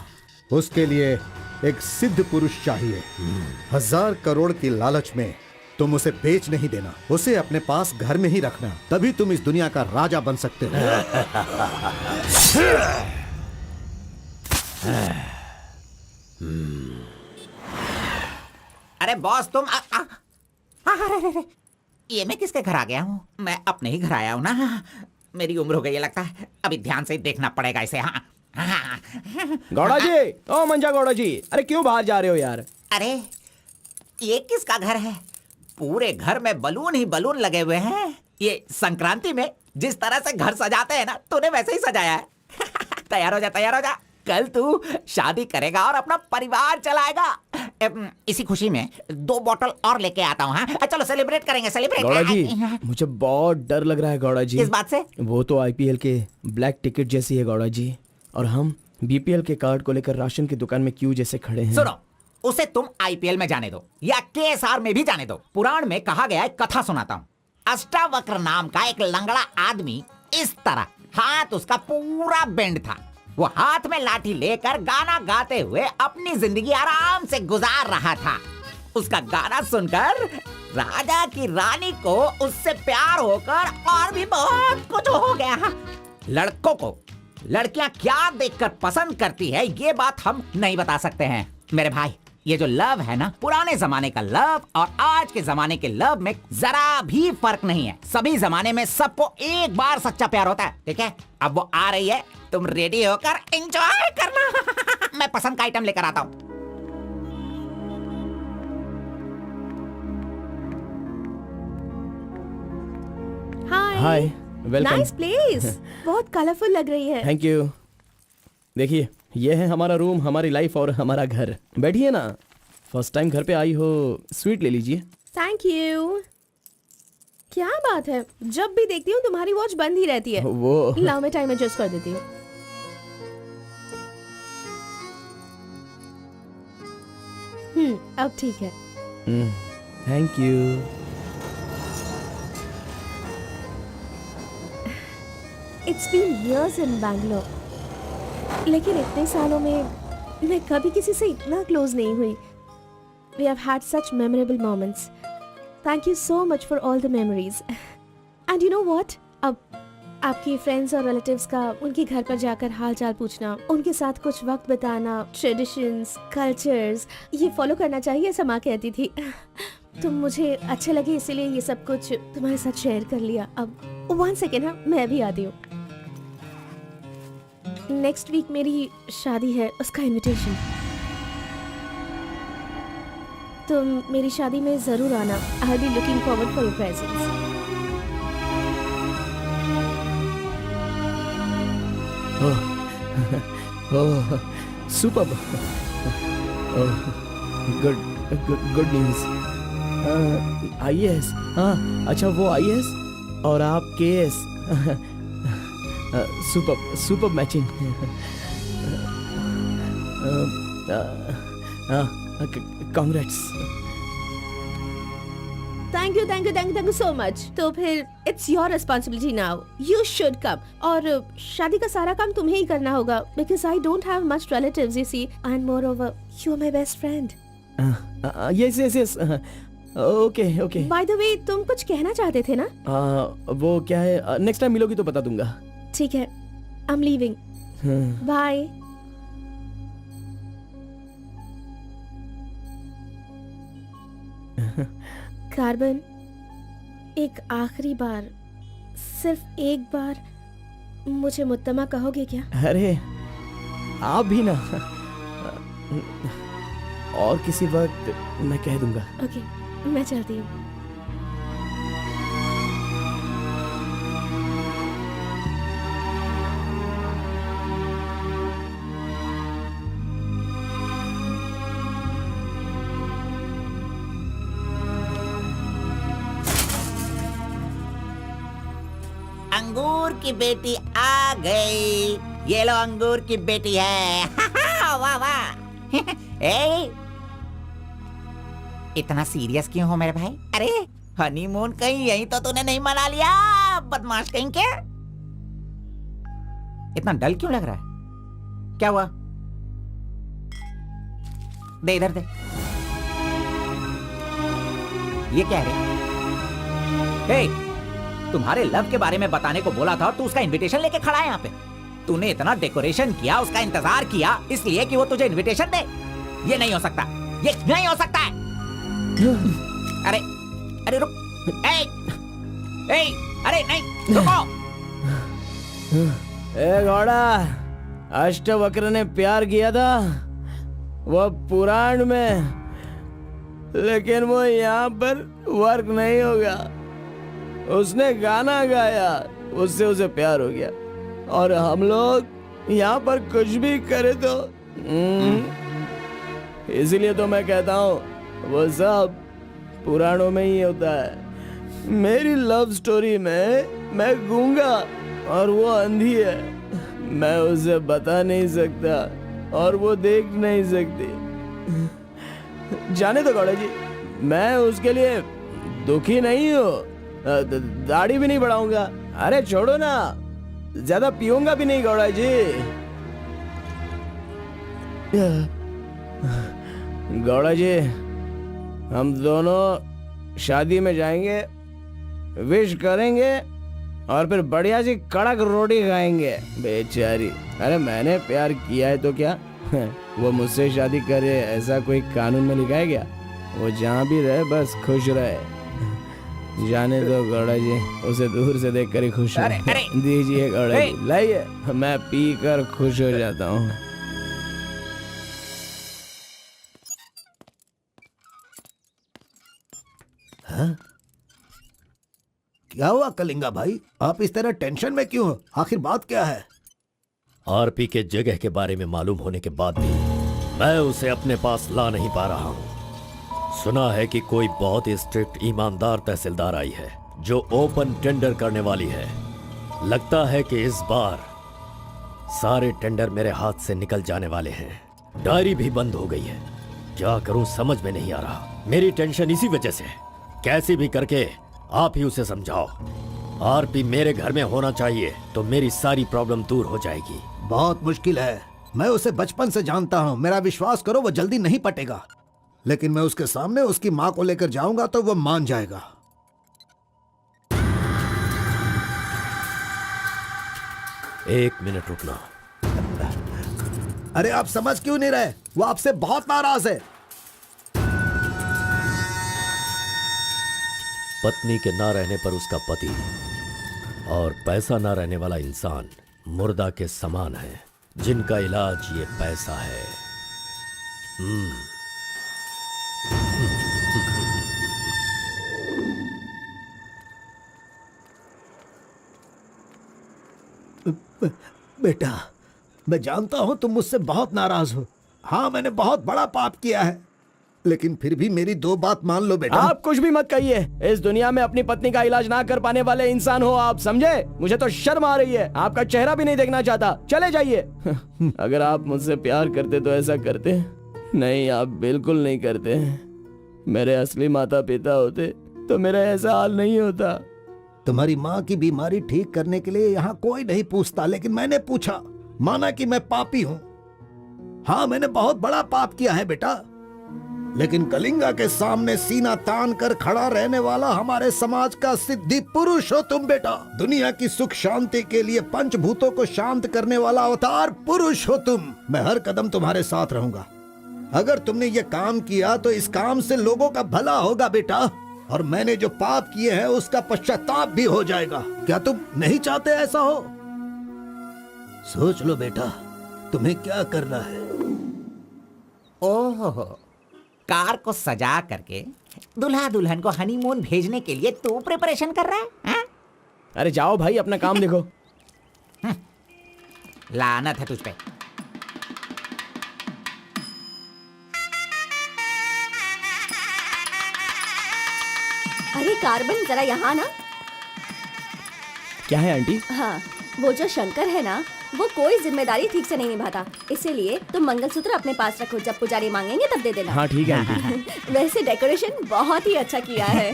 उसके लिए एक सिद्ध पुरुष चाहिए। 1000 करोड़ की लालच में तुम उसे बेच नहीं देना, उसे अपने पास घर में ही रखना, तभी तुम इस दुनिया का राजा बन सकते हो। अरे बॉस तुम अरे, ये मैं किसके घर आ गया हूँ? मैं अपने ही घर आया हूँ ना। मेरी उम्र हो गई है लगता है, अभी ध्यान से देखना पड़ेगा इसे। हाँ गौड़ा जी, ओ मंजा गौड़ा जी, अरे क्यों बाहर जा रहे हो यार? अरे ये किसका घर है? पूरे घर में बलून ही बलून लगे हुए हैं। ये संक्रांति में जिस तरह से घर सजाते हैं ना, तूने वैसे ही सजाया है। तैयार हो जा, तैयार हो जा, कल तू शादी करेगा और अपना परिवार चलाएगा। इसी खुशी में 2 बॉटल और लेके आता हूँ। हाँ चलो सेलिब्रेट करेंगे, सेलिब्रेट। गौड़ा जी, मुझे बहुत डर लग रहा है गौड़ा जी। किस बात से? वो तो आईपीएल के ब्लैक टिकट जैसी है गौड़ा जी, और हम बीपीएल के कार्ड को लेकर राशन की दुकान में क्यों जैसे खड़े हैं। सुनो, उसे तुम आईपीएल में जाने दो या केएसआर में भी जाने दो। पुराण में कहा गया है, कथा सुनाता हूँ। अष्टावक्र नाम का एक लंगड़ा आदमी, इस तरह हाथ उसका पूरा बेंड था। वो हाथ में लाठी लेकर गाना गाते हुए अपनी जिंदगी आराम से गुजार रहा था। उसका गाना सुनकर राजा की रानी को उससे प्यार होकर और भी बहुत कुछ हो गया। लड़कों को लड़कियां क्या देखकर पसंद करती है, ये बात हम नहीं बता सकते हैं मेरे भाई। ये जो लव है ना, पुराने जमाने का लव और आज के जमाने के लव में जरा भी फर्क नहीं है। सभी जमाने में सबको एक बार सच्चा प्यार होता है, ठीक है? अब वो आ रही है, तुम रेडी होकर एंजॉय करना। मैं पसंद का आइटम लेकर आता हूँ। हाय, वेलकम। नाइस प्लेस, बहुत कलरफुल लग रही है। Thank you. देखिए, ये है हमारा रूम, हमारी लाइफ और हमारा घर। बैठिए ना, फर्स्ट टाइम घर पे आई हो, स्वीट ले लीजिए। Thank you. क्या बात है, जब भी देखती हूँ तुम्हारी वॉच बंद ही रहती है। वो लाओ मैं टाइम एडजस्ट कर देती हूँ। अब ठीक है। Thank you. It's been years in Bangalore, लेकिन इतने सालों में मैं कभी किसी से इतना क्लोज नहीं हुई। We have had such memorable moments. Thank you so much for all the memories. And you know what, अब आपके फ्रेंड्स और रिलेटिव्स का उनके घर पर जाकर हाल चाल पूछना, उनके साथ कुछ वक्त बिताना, ट्रेडिशंस, कल्चर्स, ये फॉलो करना चाहिए, ऐसा माँ कहती थी। तुम मुझे अच्छे लगे, इसीलिए ये सब कुछ तुम्हारे साथ शेयर कर लिया। अब 1 सेकेंड, हाँ मैं अभी आती हूँ। नेक्स्ट वीक मेरी शादी है, उसका इनविटेशन। तुम मेरी शादी में जरूर आना। I will be looking forward for your presence. Oh super, good news. IAS, हाँ अच्छा वो IAS और आप KS। Super matching. Congrats. Thank you so much. तो फिर it's your responsibility now, you should come. और शादी का सारा काम तुम्हें ही करना होगा, because I don't have much relatives, you see, and moreover you are my best friend. Yes, okay. By the वे, तुम कुछ कहना चाहते थे ना? वो क्या है, नेक्स्ट टाइम मिलोगी तो बता दूंगा। ठीक है, I am leaving, bye. Carbon, एक आखिरी बार, सिर्फ एक बार मुझे मुत्तमा कहोगे क्या? अरे आप भी ना, और किसी वक्त मैं कह दूंगा। ओके, मैं चलती हूँ। अंगूर की बेटी आ गई। ये लो अंगूर की बेटी है। वाह वाह। ए, इतना सीरियस क्यों हो मेरे भाई? अरे हनीमून कहीं यहीं तो तूने नहीं मना लिया, बदमाश कहीं के? इतना डल क्यों लग रहा है? क्या हुआ? दे इधर दे। ये क्या है? हे, तुम्हारे लव के बारे में बताने को बोला था और तू उसका इनविटेशन लेके खड़ा है यहाँ पे। तूने इतना डेकोरेशन किया, उसका इंतजार किया इसलिए कि वो तुझे इनविटेशन दे। ये नहीं हो सकता, ये नहीं हो सकता है। अरे अरे रुक, अरे नहीं रुको। ए घोड़ा, अष्टवक्र ने प्यार किया था वो पुराण में, लेकिन वो यहाँ पर वर्क नहीं होगा। उसने गाना गाया, उससे उसे प्यार हो गया, और हम लोग यहाँ पर कुछ भी करे तो इसलिए तो मैं कहता हूँ वो सब पुराणों में ही होता है। मेरी लव स्टोरी में मैं गूंगा और वो अंधी है, मैं उसे बता नहीं सकता और वो देख नहीं सकती। जाने दो गौड़ा जी, मैं उसके लिए दुखी नहीं हूँ, दाढ़ी भी नहीं बढ़ाऊंगा। अरे छोड़ो ना, ज्यादा पीऊंगा भी नहीं गौड़ा जी। गौड़ा जी, हम दोनों शादी में जाएंगे, विश करेंगे और फिर बढ़िया सी कड़क रोटी खाएंगे। बेचारी, अरे मैंने प्यार किया है तो क्या वो मुझसे शादी करे ऐसा कोई कानून में लिखा है क्या? वो जहाँ भी रहे बस खुश रहे। जाने दो गौड़ा जी, उसे दूर से देखकर ही खुश अरे, अरे, दीजिए गौड़ा जी, लाइए, मैं पी कर खुश हो जाता हूँ। क्या हुआ कलिंगा भाई, आप इस तरह टेंशन में क्यों हो? आखिर बात क्या है? आरपी के जगह के बारे में मालूम होने के बाद भी मैं उसे अपने पास ला नहीं पा रहा हूँ। सुना है कि कोई बहुत ही स्ट्रिक्ट ईमानदार तहसीलदार आई है जो ओपन टेंडर करने वाली है। लगता है कि इस बार सारे टेंडर मेरे हाथ से निकल जाने वाले हैं। डायरी भी बंद हो गई है, क्या करूं समझ में नहीं आ रहा। मेरी टेंशन इसी वजह से है। कैसे भी करके आप ही उसे समझाओ। आरपी मेरे घर में होना चाहिए तो मेरी सारी प्रॉब्लम दूर हो जाएगी। बहुत मुश्किल है, मैं उसे बचपन से जानता हूँ, मेरा विश्वास करो वो जल्दी नहीं पटेगा। लेकिन मैं उसके सामने उसकी माँ को लेकर जाऊंगा तो वो मान जाएगा। एक मिनट रुकना। अरे आप समझ क्यों नहीं रहे? वो आपसे बहुत नाराज है। पत्नी के ना रहने पर उसका पति और पैसा ना रहने वाला इंसान मुर्दा के समान है, जिनका इलाज ये पैसा है। बेटा, मैं जानता हूं तुम मुझसे बहुत नाराज हो। हाँ, मैंने बहुत बड़ा पाप किया है, लेकिन फिर भी मेरी दो बात मान लो बेटा। आप कुछ भी मत कहिए। इस दुनिया में अपनी पत्नी का इलाज ना कर पाने वाले इंसान हो आप, समझे? मुझे तो शर्म आ रही है, आपका चेहरा भी नहीं देखना चाहता। चले जाइए। अगर आप मुझसे प्यार करते तो ऐसा करते। नहीं, आप बिल्कुल नहीं करते। मेरे असली माता पिता होते तो मेरा ऐसा हाल नहीं होता। तुम्हारी माँ की बीमारी ठीक करने के लिए यहाँ कोई नहीं पूछता, लेकिन मैंने पूछा, माना कि मैं पापी हूँ। हाँ, मैंने बहुत बड़ा पाप किया है बेटा, लेकिन कलिंगा के सामने सीना तान कर खड़ा रहने वाला हमारे समाज का सिद्धि पुरुष हो तुम बेटा। दुनिया की सुख शांति के लिए पंचभूतों को शांत करने वाला अवतार पुरुष हो तुम। मैं हर कदम तुम्हारे साथ रहूंगा। अगर तुमने ये काम किया तो इस काम से लोगों का भला होगा बेटा, और मैंने जो पाप किए हैं उसका पश्चाताप भी हो जाएगा। क्या तुम नहीं चाहते ऐसा हो? सोच लो बेटा, तुम्हें क्या करना है। ओहो, कार को सजा करके दुल्हा दुल्हन को हनीमून भेजने के लिए तू प्रिपरेशन कर रहा है, हाँ? अरे जाओ भाई, अपना काम देखो। लानत है तुझ पे। अरे कार्बन, जरा यहाँ ना। क्या है आंटी? हाँ, वो जो शंकर है ना, वो कोई जिम्मेदारी ठीक से नहीं निभाता। इसीलिए तुम मंगलसूत्र अपने पास रखो, जब पुजारी मांगेंगे तब दे देना। हाँ ठीक है आंटी। वैसे डेकोरेशन बहुत ही अच्छा किया है।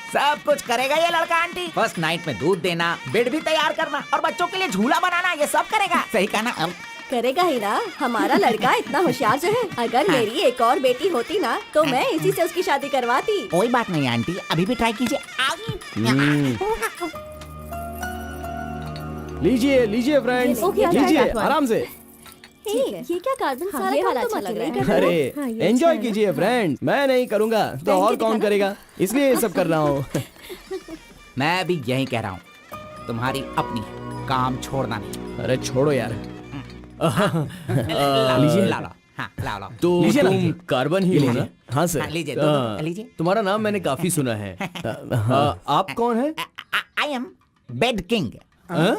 सब कुछ करेगा ये लड़का आंटी। फर्स्ट नाइट में दूध देना, बेड भी तैयार करना और बच्चों के लिए झूला बनाना, ये सब करेगा। सही कहा ना? करेगा ही ना, हमारा लड़का इतना होशियार जो है। अगर मेरी एक और बेटी होती ना तो मैं इसी से उसकी शादी करवाती। कोई बात नहीं आंटी, अभी भी ट्राई कीजिए। लीजिए लीजिए फ्रेंड्स, ओके, लीजिए अच्छा, आराम से। ये क्या कार्बन, हाँ, सारा ये काम वाला तुम अच्छा लग अकेले रहा है। कर रहे हो। अरे हाँ, ये एंजॉय अच्छा है। कीजिए फ्रेंड्स, मैं नहीं करूंगा तो और कौन करेगा, इसलिए ये सब कर रहा हूँ। मैं भी यही कह रहा हूँ, तुम्हारी अपनी काम छोड़ना नहीं। अरे छोड़ो यार। लीजिए, ला लो। हाँ, ला लो। तो लीजिए ना, तुम लीजिए। कार्बन ही हो ना? हाँ सर। हाँ, लीजिए, हाँ, लीजिए। तुम्हारा नाम मैंने काफी सुना है। आप कौन है? आई एम बेड किंग,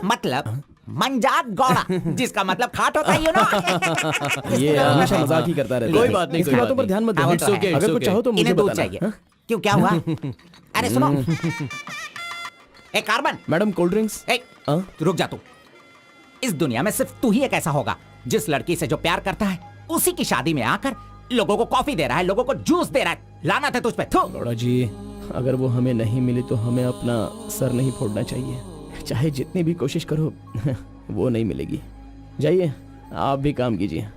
मतलब मंजात गौड़ा, जिसका मतलब खाट होता है, यू नो। ये हमेशा मजाक ही करता रहता है। कोई बात नहीं, इसकी कोई बातों बात पर ध्यान मत नहीं। दो। It's okay, it's अगर कुछ okay। चाहो तो मुझे इन्हें दूध बताना। चाहिए। हाँ? क्यों, क्या हुआ? अरे सुनो, ए कार्बन, मैडम कोल्ड ड्रिंक्स। ए, रुक जा तू। इस दुनिया में सिर्फ तू ही एक ऐसा होगा जिस लड़की से जो प्यार करता है उसी की शादी में आकर लोगों को कॉफी दे रहा है, लोगों को जूस दे रहा है। लानत है तुझ पे। थू। गौड़ा जी, अगर वो हमें नहीं मिली तो हमें अपना सर नहीं फोड़ना चाहिए। चाहे जितनी भी कोशिश करो वो नहीं मिलेगी। जाइए, आप भी काम कीजिए।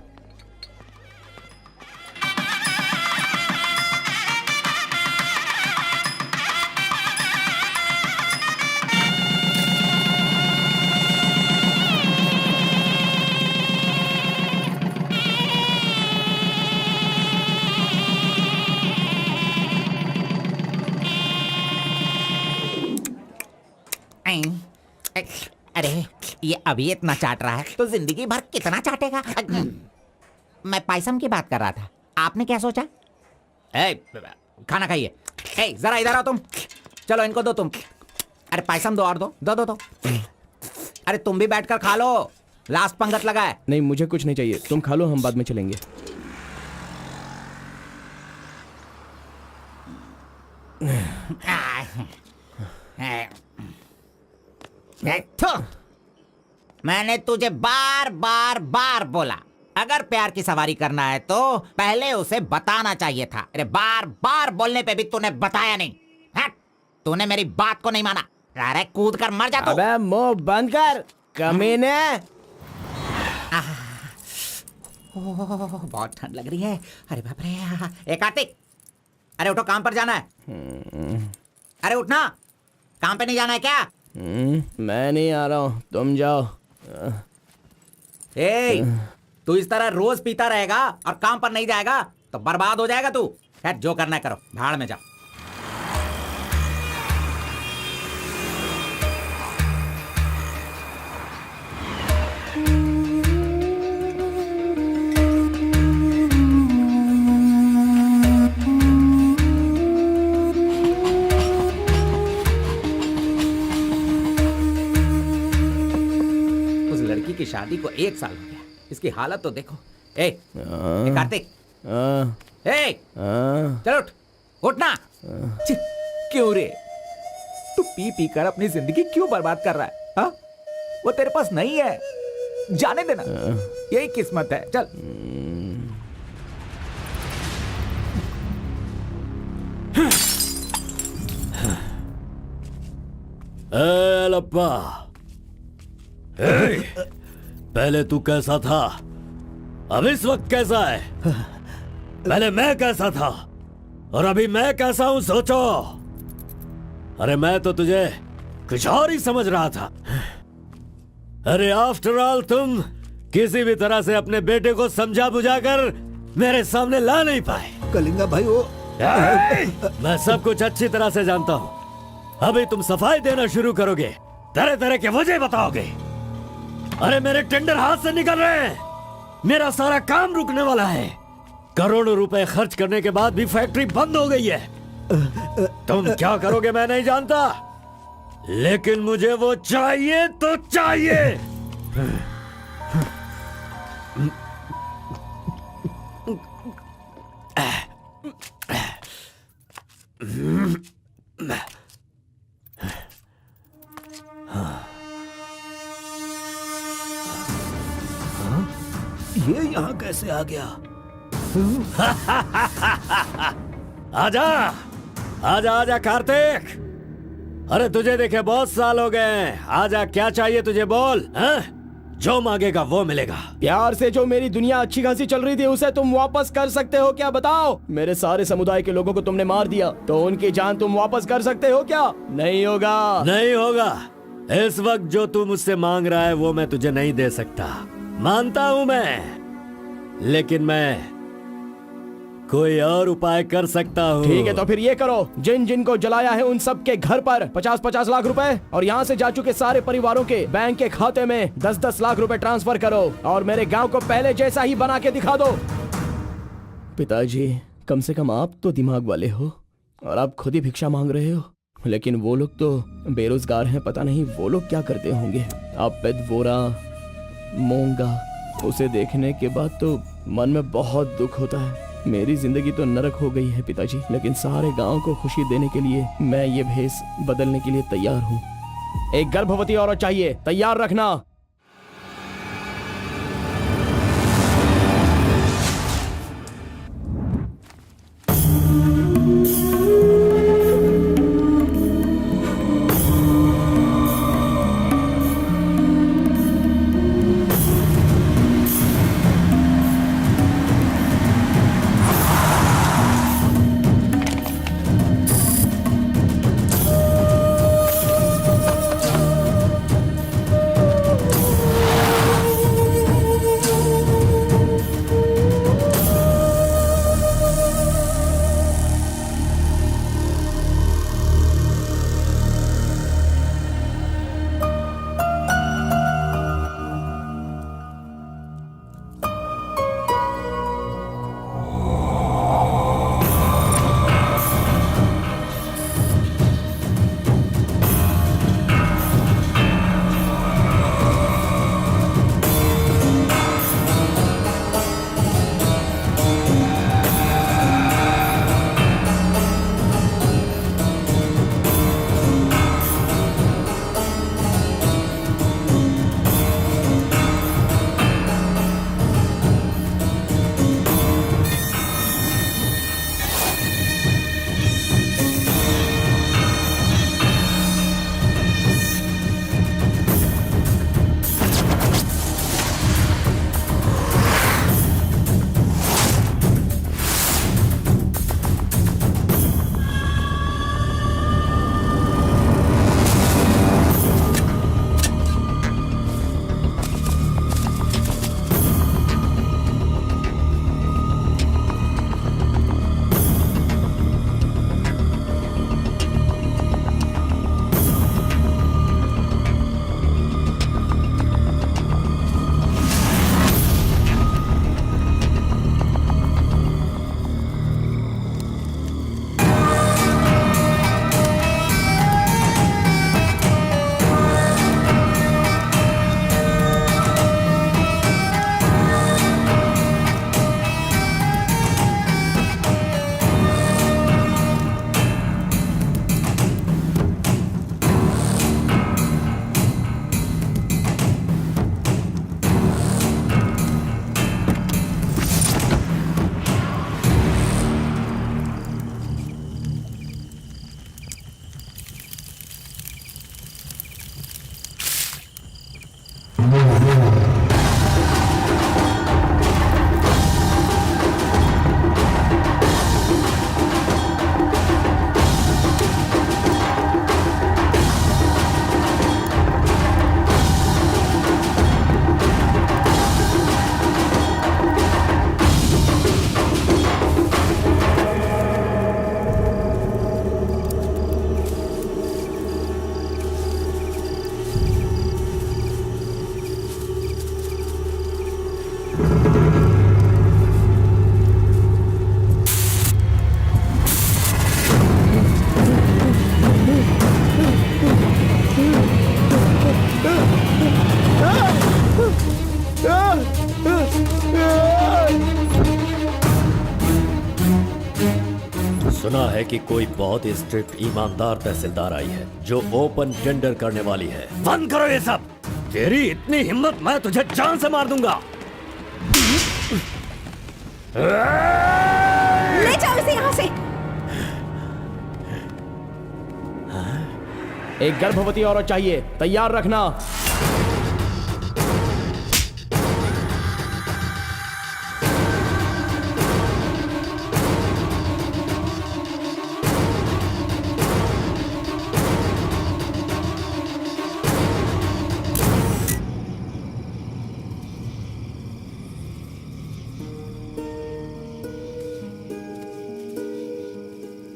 अरे ये अभी इतना चाट रहा है तो जिंदगी भर कितना चाटेगा। मैं पायसम की बात कर रहा था, आपने क्या सोचा? खाना खाइए। जरा इधर आओ तुम। चलो इनको दो तुम। अरे पायसम दो और दो दो दो दो। अरे तुम भी बैठकर खा लो, लास्ट पंगत लगा है। नहीं, मुझे कुछ नहीं चाहिए, तुम खा लो, हम बाद में चलेंगे। मैंने तुझे बार बार बार बोला, अगर प्यार की सवारी करना है तो पहले उसे बताना चाहिए था। अरे बार बार बोलने पे भी तूने बताया नहीं। हट, तूने मेरी बात को नहीं माना। अरे कूद कर मर जा तू। अबे मुंह बंद कर कमीने। बहुत ठंड लग रही है। अरे बाप रे। ए कार्तिक, अरे उठो, काम पर जाना है। अरे उठना, काम पे नहीं जाना है क्या? मैं नहीं आ रहा हूँ, तुम जाओ। ए, तू इस तरह रोज पीता रहेगा और काम पर नहीं जाएगा तो बर्बाद हो जाएगा तू। खैर जो करना है करो, भाड़ में जाओ। उस लड़की की शादी को 1 साल हो गया, इसकी हालत तो देखो। ए कार्तिक, ए चल उठ, उठना। क्यों रे, तू पी पी कर अपनी जिंदगी क्यों बर्बाद कर रहा है? हाँ, वो तेरे पास नहीं है, जाने देना, यही किस्मत है। चल। लप्पा, पहले तू कैसा था, अब इस वक्त कैसा है? पहले मैं कैसा था और अभी मैं कैसा हूं, सोचो। अरे मैं तो तुझे कुछ और ही समझ रहा था। अरे आफ्टर ऑल तुम किसी भी तरह से अपने बेटे को समझा बुझाकर मेरे सामने ला नहीं पाए। कलिंगा भाई वो मैं सब कुछ अच्छी तरह से जानता हूँ। अभी तुम सफाई देना शुरू करोगे, तरह तरह के वजह बताओगे। अरे मेरे टेंडर हाथ से निकल रहे हैं, मेरा सारा काम रुकने वाला है। करोड़ों रुपए खर्च करने के बाद भी फैक्ट्री बंद हो गई है। तुम क्या करोगे मैं नहीं जानता, लेकिन मुझे वो चाहिए तो चाहिए। ये यहाँ कैसे आ गया? आजा आजा आजा कार्तिक, अरे तुझे देखे बहुत साल हो गए। आजा, क्या चाहिए तुझे, बोल। जो मांगेगा वो मिलेगा। प्यार से जो मेरी दुनिया अच्छी खासी चल रही थी उसे तुम वापस कर सकते हो क्या, बताओ? मेरे सारे समुदाय के लोगों को तुमने मार दिया, तो उनकी जान तुम वापस कर सकते हो क्या? नहीं होगा। नहीं होगा। इस वक्त जो तू मुझसे मांग रहा है वो मैं तुझे नहीं दे सकता, मानता हूं मैं, लेकिन मैं कोई और उपाय कर सकता हूँ। ठीक है, तो फिर ये करो, जिन जिन को जलाया है उन सब के घर पर 50-50 लाख रुपए और यहाँ से जा चुके सारे परिवारों के बैंक के खाते में 10-10 लाख रुपए ट्रांसफर करो और मेरे गांव को पहले जैसा ही बना के दिखा दो। पिताजी, कम से कम आप तो दिमाग वाले हो और आप खुद ही भिक्षा मांग रहे हो, लेकिन वो लोग तो बेरोजगार हैं, पता नहीं वो लोग क्या करते होंगे। आप पेदवोरा मोंगा, उसे देखने के बाद तो मन में बहुत दुख होता है। मेरी जिंदगी तो नरक हो गई है पिताजी, लेकिन सारे गांव को खुशी देने के लिए मैं ये भेष बदलने के लिए तैयार हूँ। एक गर्भवती औरत चाहिए, तैयार रखना। सुना है कि कोई बहुत ही स्ट्रिक्ट ईमानदार तहसीलदार आई है जो ओपन टेंडर करने वाली है। बंद करो ये सब। तेरी इतनी हिम्मत, मैं तुझे जान से मार दूंगा। ले जाओ इसे यहाँ से। एक गर्भवती औरत चाहिए, तैयार रखना।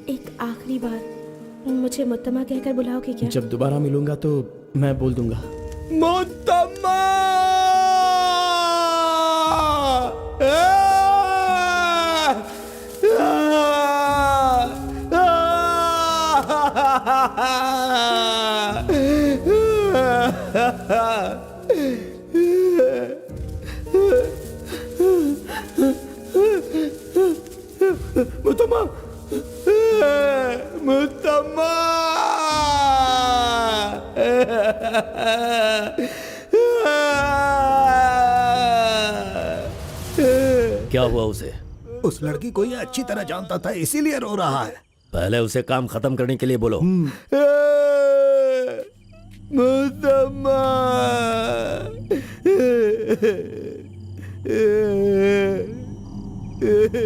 एक आखिरी बार मुझे मुत्तमा कहकर बुलाओगे क्या? जब दोबारा मिलूंगा तो मैं बोल दूंगा। मुत्तम्मा! मुत्तम्मा! मुत्तम्मा! क्या हुआ उसे? उस लड़की को ये अच्छी तरह जानता था, इसीलिए रो रहा है। पहले उसे काम खत्म करने के लिए बोलो। मुत्तम्मा!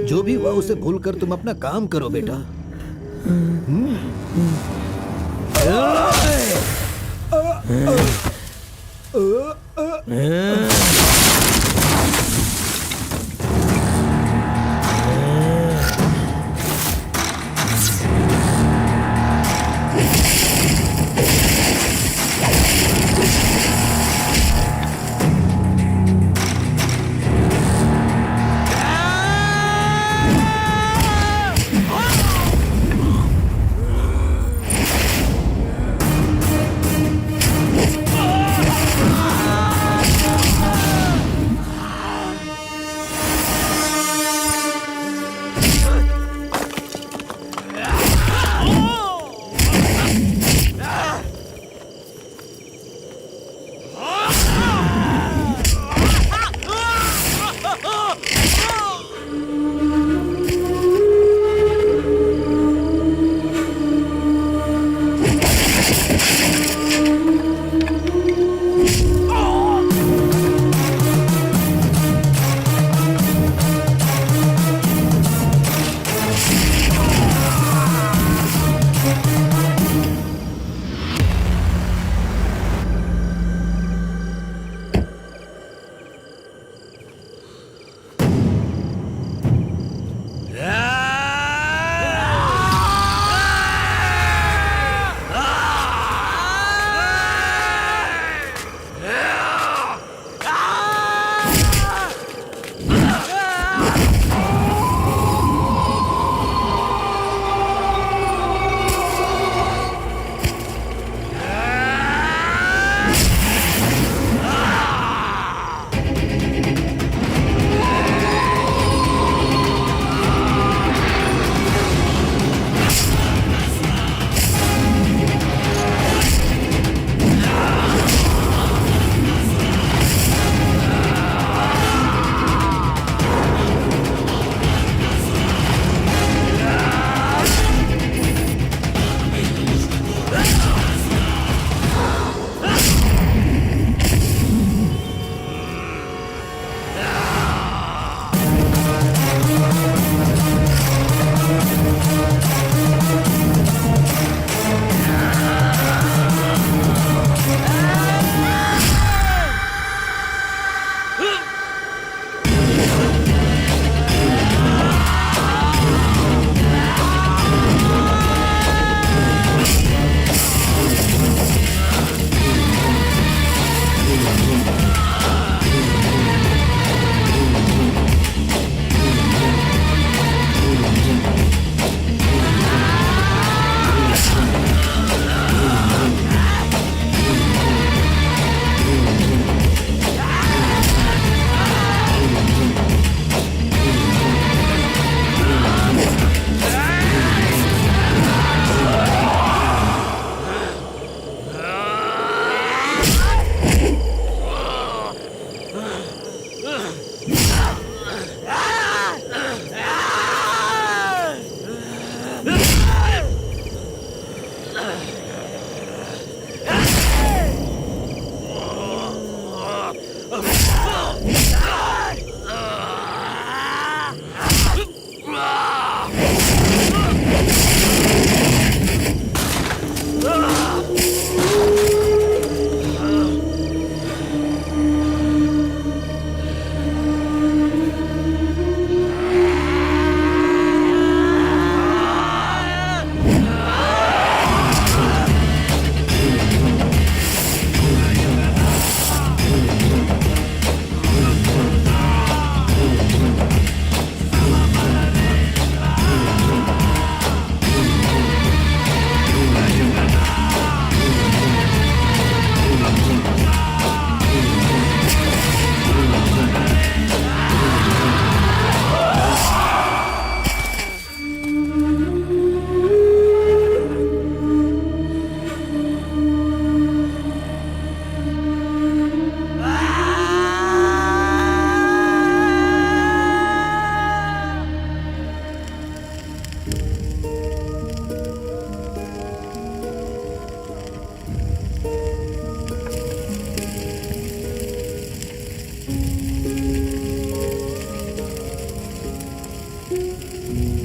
जो भी हुआ उसे भूलकर तुम अपना काम करो बेटा। है